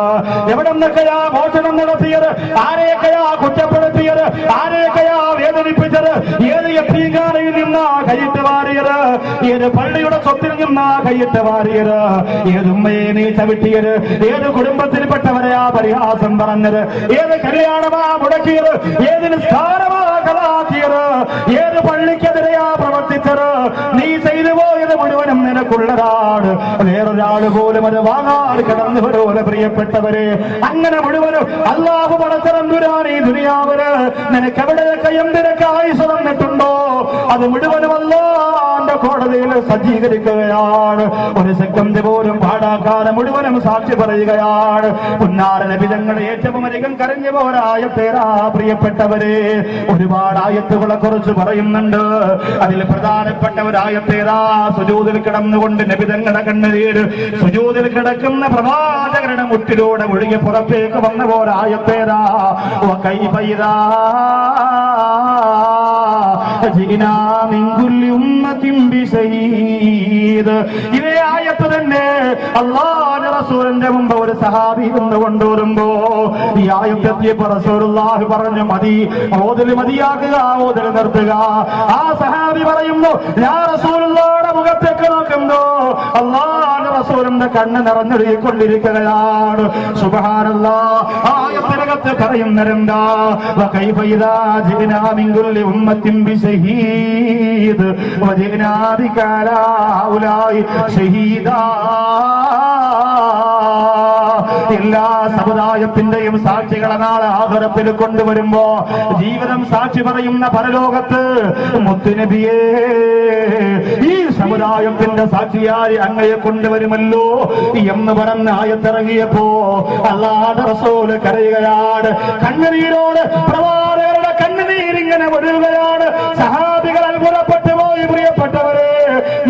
എവിടെ നിന്നൊക്കെയാ മോഷണം നടത്തിയത്, ആരെയൊക്കെയാ കുറ്റപ്പെടുത്തിയത്, ആരെയൊക്കെയാ വേദനിപ്പിച്ചത്, ഏത് എപ്പീകാരയിൽ നിന്നാ കൈയിട്ട് വാരിയത്, ഏത് പള്ളിയുടെ സ്വത്തിൽ നിന്നാ കൈയിട്ട് വാരിയത്, ഏതുമ്മയെ നീ ചവിട്ടിയത്, ഏത് കുടുംബത്തിൽപ്പെട്ടവരെയാ പരിഹാസം പറഞ്ഞത്, ഏത് കല്യാണമാ മുടക്കിയത്, ഏത് നിസ്കാരമാ കളാക്കിയത്, ഏത് പള്ളിക്കെതിരെയാ പ്രവർത്തിച്ചത്. നീ ചെയ്തു പോയത് മുഴുവനും നിനക്കുള്ളതാണ്. വേറൊരാൾ പോലും അത് വാങ്ങാൻ കടന്നു വരൂല പ്രിയപ്പെട്ടവരെ. അങ്ങനെ മുഴുവനും അല്ലാഹു പടച്ചതമ്പുരാൻ ഈ ദുനിയാവില് നിനക്ക് എവിടെയൊക്കെ എന്തിനൊക്കെ ആയുസ് തന്നിട്ടുണ്ടോ അത് മുഴുവനും അല്ലാഹുവിന്റെ കോടതിയിൽ സജ്ജീകരിക്കുകയാണ്. ഒരു സെക്കൻഡ് പോലും പാടാക്കാതെ മുഴുവനും സാക്ഷി പറയുകയാണ്. പുന്നാര നബി തങ്ങൾ ഏറ്റവും അധികം കരഞ്ഞു പോരായത്തേരാ പ്രിയപ്പെട്ടവരെ. ഒരുപാട് ആയത്തുകളെ കുറിച്ച് പറയുന്നുണ്ട്. അതിൽ പ്രധാനപ്പെട്ട ഒരായത്തേരാ സുജൂദിൽ കിടന്നുകൊണ്ട് നബി തങ്ങളുടെ കണ്ണുനീര് സുജൂദിൽ കിടക്കുന്ന പ്രവാചകരുടെ മുറ്റിലൂടെ ഒഴുകി പുറത്തേക്ക് വന്ന പോരായത്തേരാ. ഇതേ ആയത്ത് തന്നെ അല്ലാഹുവിന്റെ റസൂലിന്റെ മുമ്പ് ഒരു സഹാബി നിന്ന് കൊണ്ടുവരുമ്പോ ഈ ആയത്തെത്തിയപ്പോ റസൂലുള്ളാഹി പറഞ്ഞു, മതി, ഓതൽ മതിയാക്കുക, ഓതൽ നിർത്തുക. ആ സഹാബി പറയുന്നു, യാ റസൂലുള്ളാഹിയുടെ മുഖത്തേക്ക് നോക്കുന്നു അല്ലാഹുവിന്റെ റസൂലിന്റെ കണ്ണ് നിറഞ്ഞൊഴുകിക്കൊണ്ടിരിക്കുകയാണ്. സുബ്ഹാനല്ലാഹ്. ആയത്തിനകത്ത് പറയുന്നതെന്താ? വകൈഫ ഇദാ ജിനാ മിൻ കുല്ലി ഉമ്മത്തിൻ ബിശഹീദ് വജിനാ ബിക അലാ ഹൗലായി ഷഹീദാ. എല്ലാ സമുദായത്തിന്റെയും സാക്ഷികളെ നാളെ ആഖിറത്തിൽ കൊണ്ടുവരുമ്പോ ജീവിതം സാക്ഷി പറയുന്ന പരലോകത്ത് മുത്തുനബിയേ ഈ സമുദായത്തിന്റെ സാക്ഷിയായി അങ്ങയെ കൊണ്ടുവരുമല്ലോ എന്ന് പറഞ്ഞ ആയത്തിറങ്ങിയപ്പോ അല്ലാഹുവിന്റെ റസൂല് കരയുകയാണ്. കണ്ണുനീരോട് പ്രവാചകരുടെ കണ്ണുനീരിങ്ങനെ ഒഴുകുകയാണ്. സഹാബികൾ അത്ഭുതപ്പെട്ടു പോയി പ്രിയപ്പെട്ടവരെ.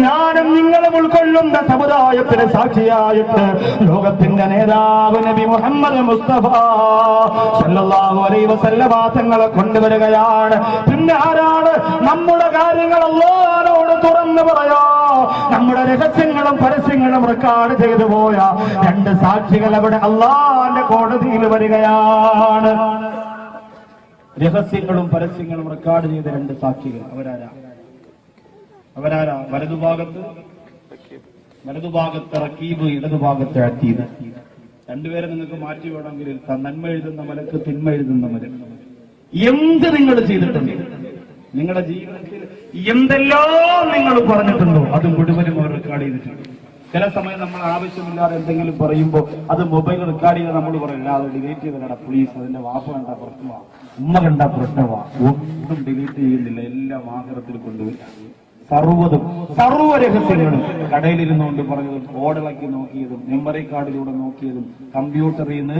ഞാനും നിങ്ങളും ഉൾക്കൊള്ളുന്ന സമുദായത്തിന് സാക്ഷിയായിട്ട് ലോകത്തിന്റെ നേതാവ് നബി മുഹമ്മദ് മുസ്തഫ സല്ലല്ലാഹു അലൈഹി വസല്ലമ തങ്ങളെ കൊണ്ടുവരികയാണ്. പിന്നെ ആരാണ് നമ്മുടെ കാര്യങ്ങൾ അല്ലാഹുവോട് തുറന്നു പറയാ? നമ്മുടെ രഹസ്യങ്ങളും പരസ്യങ്ങളും റെക്കോർഡ് ചെയ്തു പോയ രണ്ട് സാക്ഷികൾ അവിടെ അല്ലാഹുവിന്റെ കോടതിയിൽ വരികയാണ്. രഹസ്യങ്ങളും പരസ്യങ്ങളും റെക്കോർഡ് ചെയ്ത രണ്ട് സാക്ഷികൾ അവരാരാ? വലതുഭാഗത്ത് റക്കീബ്, ഇടതുഭാഗത്ത് അതീദ്. രണ്ടുപേരെ നിങ്ങൾക്ക് മാറ്റി വേണമെങ്കിൽ നന്മ എഴുതുന്ന മലക്ക്, തിന്മ എഴുതുന്ന മലക്ക്. എന്ത് നിങ്ങൾ ചെയ്തിട്ടുണ്ട് നിങ്ങളുടെ ജീവിതത്തിൽ എന്തെല്ലാം നിങ്ങൾ പറഞ്ഞിട്ടുണ്ടോ അത് മുഴുവനും അവർ റെക്കോർഡ് ചെയ്തിട്ടുണ്ട്. ചില സമയം നമ്മൾ ആവശ്യമില്ലാതെ എന്തെങ്കിലും പറയുമ്പോൾ അത് മൊബൈൽ റെക്കോർഡ് ചെയ്ത് നമ്മൾ പറയില്ല, അത് ഡിലീറ്റ് ചെയ്തടാ പ്ലീസ്, അതിന്റെ വാപ്പ കണ്ട പ്രശ്നമാണ്, ഉമ്മ കണ്ട പ്രശ്നമാണ്. ഒന്നും ഡിലീറ്റ് ചെയ്യുന്നില്ല, എല്ലാം ആഗ്രഹത്തിൽ കൊണ്ടുവരിക. സർവ്വ രഹസ്യങ്ങളും കടയിലിരുന്നുകൊണ്ട് പറഞ്ഞതും ഓടിളക്കി നോക്കിയതും മെമ്മറി കാർഡിലൂടെ നോക്കിയതും കമ്പ്യൂട്ടറിൽ നിന്ന്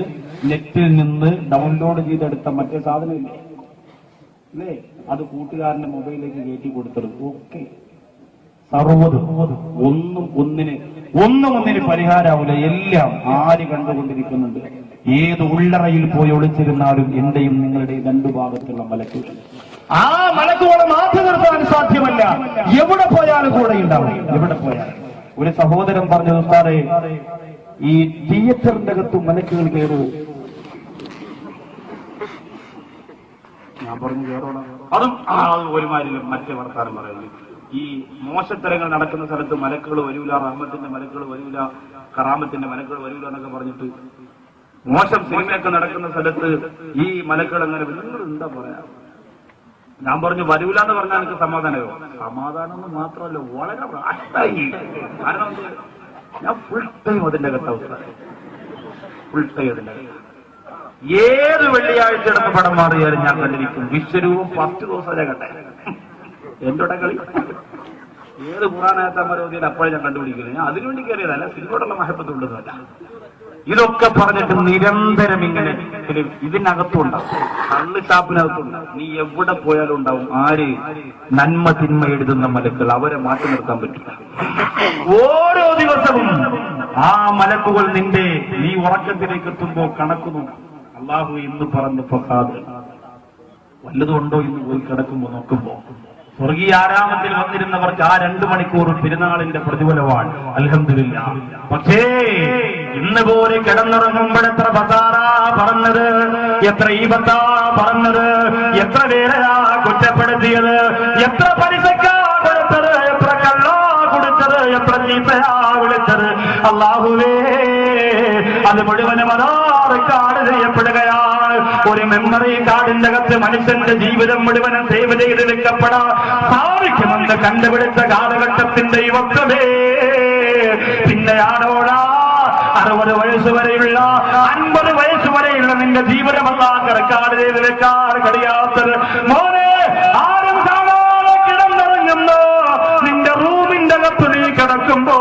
നെറ്റിൽ നിന്ന് ഡൗൺലോഡ് ചെയ്തെടുത്ത മറ്റേ സാധനമില്ലേ അല്ലേ, അത് കൂട്ടുകാരന്റെ മൊബൈലിലേക്ക് കയറ്റി കൊടുത്തത് ഒക്കെ സർവ്വതും ഒന്നും ഒന്നിന് പരിഹാരമാവില്ല. എല്ലാം ആര് കണ്ടുകൊണ്ടിരിക്കുന്നുണ്ട്. ഏത് ഉള്ളറയിൽ പോയി ഒളിച്ചിരുന്നാലും എന്റെയും നിങ്ങളുടെയും രണ്ടു ഭാഗത്തുള്ള മലക്കുകൾ, ആ മലക്കുകളെ മാറ്റി നിർത്താൻ സാധ്യമല്ല. എവിടെ പോയാലും കൂടെ ഉണ്ടാവും, എവിടെ പോയാലും. ഒരു സഹോദരൻ പറഞ്ഞു, ഉസ്താദേ ഈ തിയേറ്ററിന്റെ അകത്ത് മലക്കുകൾ കയറുമോ? ഞാൻ പറഞ്ഞു കയറണം. അതും ഒരുമാതിരി മറ്റേ വർത്താനം പറയുന്നു. ഈ മോശത്തരങ്ങൾ നടക്കുന്ന സ്ഥലത്ത് മലക്കുകൾ വരൂല, റഹ്മത്തിന്റെ മലക്കുകൾ വരൂല, കറാമത്തിന്റെ മലക്കുകൾ വരൂല എന്നൊക്കെ പറഞ്ഞിട്ട് മോശം സിനിമയൊക്കെ നടക്കുന്ന സ്ഥലത്ത് ഈ മലക്കുകൾ എങ്ങനെ നിങ്ങൾ എന്താ പറയാ? ഞാൻ പറഞ്ഞു വരൂല എന്ന് പറഞ്ഞാൽ എനിക്ക് സമാധാനമോ? സമാധാനം എന്ന് മാത്രമല്ല, വളരെ റാഷ്ടായി. കാരണം ഞാൻ ഫുൾ ടൈം അതിന്റെ അകത്തവസ്ഥ, ഫുൾ ടൈം അതിന്റെ അകത്ത്. ഏത് വെള്ളിയാഴ്ച എടുത്ത് പടം മാറിയാലും ഞാൻ കണ്ടിരിക്കും. വിശ്വരൂപം 10 ദിവസം കണ്ടേ. എന്റെ കളി ഏത് പുറാനായത്തമാരോധിയിൽ അപ്പോഴേ ഞാൻ കണ്ടുപിടിക്കുന്നത്. ഞാൻ അതിനുവേണ്ടി കയറിയതല്ല, സിനിമയോടുള്ള മഹബത്തുള്ളതല്ല. ഇതൊക്കെ പറഞ്ഞിട്ട് നിരന്തരം ഇങ്ങനെ ഇതിനകത്തുണ്ടാവും, കള്ള് ഷാപ്പിനകത്തുണ്ടാവും. നീ എവിടെ പോയാലും ഉണ്ടാവും. ആര്? നന്മ തിന്മ എഴുതുന്ന മലക്കുകൾ. അവരെ മാറ്റി നിർത്താൻ പറ്റില്ല. ഓരോ ദിവസവും ആ മലക്കുകൾ നീ ഉറക്കത്തിലേക്ക് എത്തുമ്പോ കണക്കുന്നു. അള്ളാഹു ഇന്ന് പറഞ്ഞു ഫസാദ് വല്ലതുണ്ടോ ഇന്ന് പോയി കിടക്കുമ്പോ നോക്കുമ്പോ സ്വർഗീയ ആരാമത്തിൽ വന്നിരുന്നവർക്ക് ആ 2 മണിക്കൂർ പെരുന്നാളിന്റെ പ്രതിഫലമാണ്, അൽഹംദുലില്ലാഹ്. പക്ഷേ ഇന്ന് പോലെ കിടന്നുറങ്ങുമ്പോൾ എത്ര ബസാറാ പറഞ്ഞത്, എത്ര ഈബത്താ പറഞ്ഞത്, എത്ര പേരെയാ കുറ്റപ്പെടുത്തിയത്, എത്ര പലിശക്കാ കൊടുത്തത്, എത്ര കള്ളാ കൊടുത്തത്, എത്ര ചീത്തയാ വിളിച്ചത്. അല്ലാഹുവേ, അത് മുഴുവനും റെക്കോർഡ് ചെയ്യപ്പെടുകയാണ്. ഒരു മെമ്മറി കാർഡിന്റെ അകത്ത് മനുഷ്യന്റെ ജീവിതം മുഴുവനും സേവ് ചെയ്ത് വെക്കപ്പെടാൻ സാധിക്കുമെന്ന് കണ്ടുപിടിച്ച കാലഘട്ടത്തിന്റെ യുവത്വമേ, പിന്നെയാണോടാ 60 വയസ്സ് വരെയുള്ള 50 വയസ്സ് വരെയുള്ള നിന്റെ ജീവിതം അല്ലാഹ് റെക്കോർഡ് ചെയ്ത് വെക്കാൻ കഴിയാത്തത്. മോനെ, ആരും കാണാതെ കിടന്നിറങ്ങുന്നു നിന്റെ റൂമിന്റെ അകത്ത് നീ കിടക്കുമ്പോ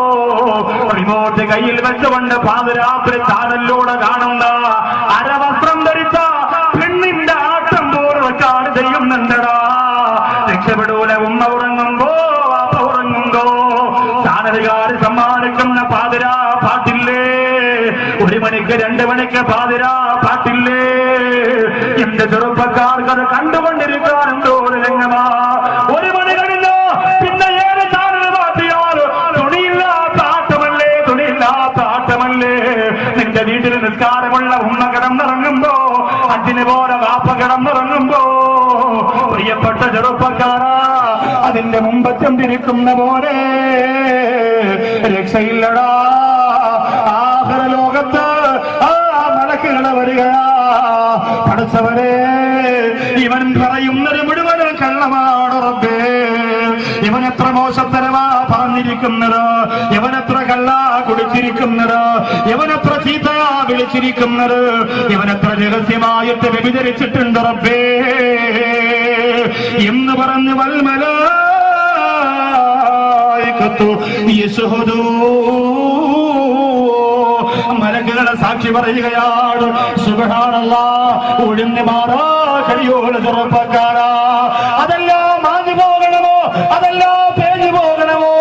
റിമോട്ട് കയ്യിൽ വെച്ചുകൊണ്ട് പാതിരാത്രി ചാനലിലൂടെ കാണുന്ന അരവസ്ത്രം ധരിച്ച പെണ്ണിന്റെ ആട്ടം പോലെ റെക്കോർഡ് ചെയ്യുന്നുണ്ടടാ. രക്ഷപ്പെടൂല. ഉമ്മ ഉറങ്ങുമ്പോ വാപ്പ ഉറങ്ങുമ്പോ ചാനലുകാർ സമ്മാനിക്കുന്ന പാതിരാ പാട്ടില്ലേ, 1 മണിക്ക് 2 മണിക്ക് പാതിരാ പാട്ടില്ലേ. എന്റെ ചെറുപ്പക്കാർക്കത് കണ്ടുകൊണ്ടിരിക്കാൻ എന്തോ രംഗമാ. 1 മണി കഴിഞ്ഞോ പിന്നെ ഏത് ചാനൽ മാറ്റിയാലോ തുണിയില്ലാത്ത ആട്ടമല്ലേ, തുണിയില്ലാത്ത ആട്ടമല്ലേ. നിന്റെ വീട്ടിൽ നിസ്കാരമുള്ള ഉമ്മ കിടന്നിറങ്ങുമ്പോ, അച്ഛന് പോലെ വാപ്പ കിടന്നിറങ്ങുമ്പോ, പ്രിയപ്പെട്ട ചെറുപ്പക്കാരാ, അതിന്റെ മുമ്പച്ചെന്തിരിക്കുന്ന പോലെ രക്ഷയില്ലടാ. ആഖിറ ലോകത്ത് ആ മലക്കുകളെ വരികയാ. പഠിച്ചവരെ, ഇവൻ പറയുന്നത് മുഴുവനും കള്ളമാണ് റബ്ബേ. ഇവൻ എത്ര മോശത്തരമാ പറഞ്ഞിരിക്കുന്നത്, ഇവനെത്ര കള്ളാ കുടിച്ചിരിക്കുന്നത്, ഇവനെത്ര ചീത്തയാ വിളിച്ചിരിക്കുന്നത്, ഇവനെത്ര രഹസ്യമായിട്ട് വ്യഭിചരിച്ചിട്ടുണ്ട് റബ്ബേ എന്ന് പറഞ്ഞ് വൽമലായികത്തു യശ്ഹദൂ, മലക്കുകളെ സാക്ഷി പറയുകയാണ്. സുബ്ഹാനല്ലാഹ്, ഒഴിഞ്ഞു മാറാ കഴിയോള ചെറുപ്പക്കാരാ. അതെല്ലാം മാഞ്ഞു പോകണമോ, അതെല്ലാം പേഞ്ഞു പോകണമോ,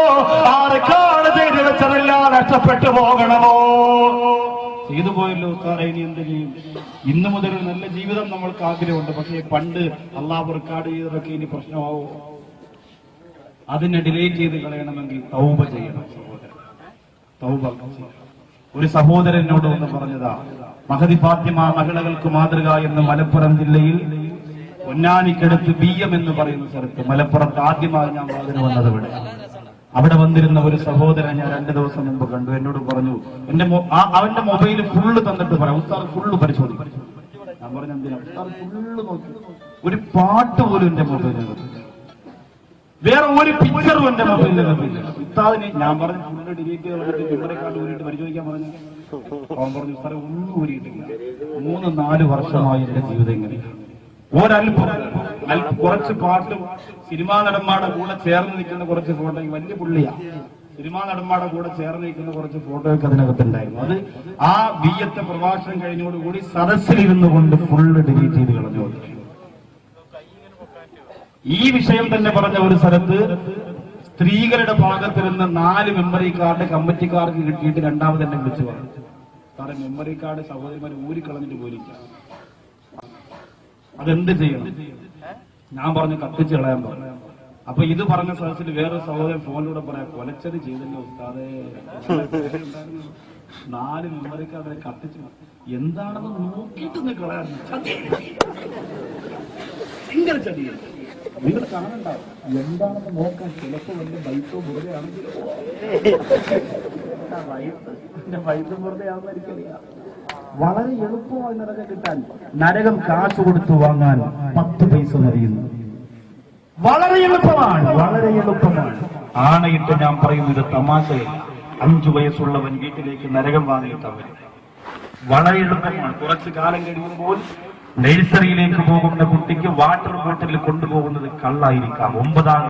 ആർക്കാണ് ചെയ്തു വെച്ചതെല്ലാം നഷ്ടപ്പെട്ടു പോകണമോ? ചെയ്തു പോയല്ലോ സാറേ, ഇനി എന്ത് ചെയ്യും? ഇന്നു മുതൽ നല്ല ജീവിതം നമ്മൾക്ക് ആഗ്രഹമുണ്ട്. പക്ഷേ പണ്ട് അള്ളാഹു റെക്കോർഡ് ചെയ്തതൊക്കെ ഇനി പ്രശ്നമാവോ? അതിനെ ഡിലീറ്റ് ചെയ്ത് കളയണമെങ്കിൽ തൗബ ചെയ്യണം സഹോദരൻ, തൗബ ചെയ്യണം. ഒരു സഹോദരനോട് ഒന്ന് പറഞ്ഞതാ, മഹദി ഫാത്തിമ മഹിളകൾക്ക് മാതൃക എന്ന് മലപ്പുറം ജില്ലയിൽ പൊന്നാനിക്കടുത്ത് BM എന്ന് പറയുന്ന സ്ഥലത്ത്, മലപ്പുറത്ത് ആദ്യമായി ഞാൻ വാതിന് വന്നത് അവിടെ വന്നിരുന്ന ഒരു സഹോദരൻ ഞാൻ 2 ദിവസം മുമ്പ് കണ്ടു. എന്നോട് പറഞ്ഞു, അവന്റെ മൊബൈൽ ഫുള്ള് തന്നിട്ട് പറയാം, ഉസ്താദ് ഫുള്ള് പരിശോധിക്കും. ഞാൻ പറഞ്ഞു എന്തിനാ? ഉസ്താദ് ഫുള്ള് നോക്കി, ഒരു പാട്ട് പോലും എന്റെ മൊബൈലിൽ വേറെ ഒരു പിക്ചറും എന്റെ മൊബൈലിൽ ഉസ്താദിന് ഞാൻ പറഞ്ഞു ഫുള്ള് ഡിലീറ്റ് ചെയ്തിട്ട് മെമ്മറി കാർഡ് ഊരിട്ട് പരിശോധിക്കാൻ പറഞ്ഞു. അവൻ പറഞ്ഞു ഉസ്താദെ ഒന്നും ഊരിയിട്ടില്ല. 3-4 വർഷമായി എന്റെ ജീവിതം ഇങ്ങനെയാണ്. കുറച്ച് പാട്ടും സിനിമാ നടന്മാരുടെ കൂടെ ചേർന്ന് നിൽക്കുന്ന കുറച്ച് ഫോട്ടോ, വലിയ പുള്ളിയാ, സിനിമാ നടന്മാരുടെ കൂടെ ചേർന്ന് നിൽക്കുന്ന കുറച്ച് ഫോട്ടോയൊക്കെ അതിനകത്തുണ്ടായിരുന്നു. അത് ആ ബിയത്തെ പ്രഭാഷണം കഴിഞ്ഞോടുകൂടി സദസ്സിലിരുന്നു കൊണ്ട് ഫുള്ള് ഡിലീറ്റ് ചെയ്ത് കളഞ്ഞു. ഈ വിഷയം തന്നെ പറഞ്ഞ ഒരു സ്ഥലത്ത് സ്ത്രീകളുടെ ഭാഗത്തിരുന്ന് 4 മെമ്മറി കാർഡ് കമ്മിറ്റിക്കാർക്ക് കിട്ടിയിട്ട് രണ്ടാമത് എന്നെ വിളിച്ചു പറഞ്ഞു, സാറേ മെമ്മറി കാർഡ് സഹോദരിമാർ ഊരിക്കളഞ്ഞിട്ട് പോലില്ല, അതെന്ത് ചെയ്യണം? ഞാൻ പറഞ്ഞു കത്തിച്ച് കളയാൻ പറഞ്ഞു. അപ്പൊ ഇത് പറഞ്ഞ സദസ്സിൽ വേറൊരു സഹോദരൻ ഫോണിലൂടെ പറയാം, കൊലച്ചത് ചെയ്തല്ലോ ഉസ്താദേ, 4 മെമ്മറി കാർഡ് കത്തിച്ചു, എന്താണെന്ന് നോക്കിയിട്ടൊന്ന് കളയാൻ ഭയങ്കര ചതിയാണ്. നിങ്ങൾ കാണണ്ടാവും എന്താണെന്ന് നോക്കാൻ. ചിലപ്പോ വലിയ ബൈക്കോ വെറുതെ ആണെങ്കിലും ബൈക്കും വെറുതെ ആണെന്ന് എനിക്കറിയാം. വളരെ എളുപ്പമായി നരകം കിട്ടാൻ, നരകം കാശ് കൊടുത്തു വാങ്ങാൻ 10 പൈസ മതിയുന്നു. വളരെ എളുപ്പമാണ്, വളരെ എളുപ്പമാണ്. ആണയിട്ട് ഞാൻ പറയുന്നത് തമാശയല്ല. 5 വയസ്സുള്ളവൻ വീട്ടിലേക്ക് നരകം വാങ്ങിയിട്ടവൻ വളരെ എളുപ്പമാണ്. കുറച്ചു കാലം കഴിയുമ്പോൾ നഴ്സറിയിലേക്ക് പോകുന്ന കുട്ടിക്ക് വാട്ടർ ബോട്ടിൽ കൊണ്ടുപോകുന്നത് കള്ളായിരിക്കാം. 9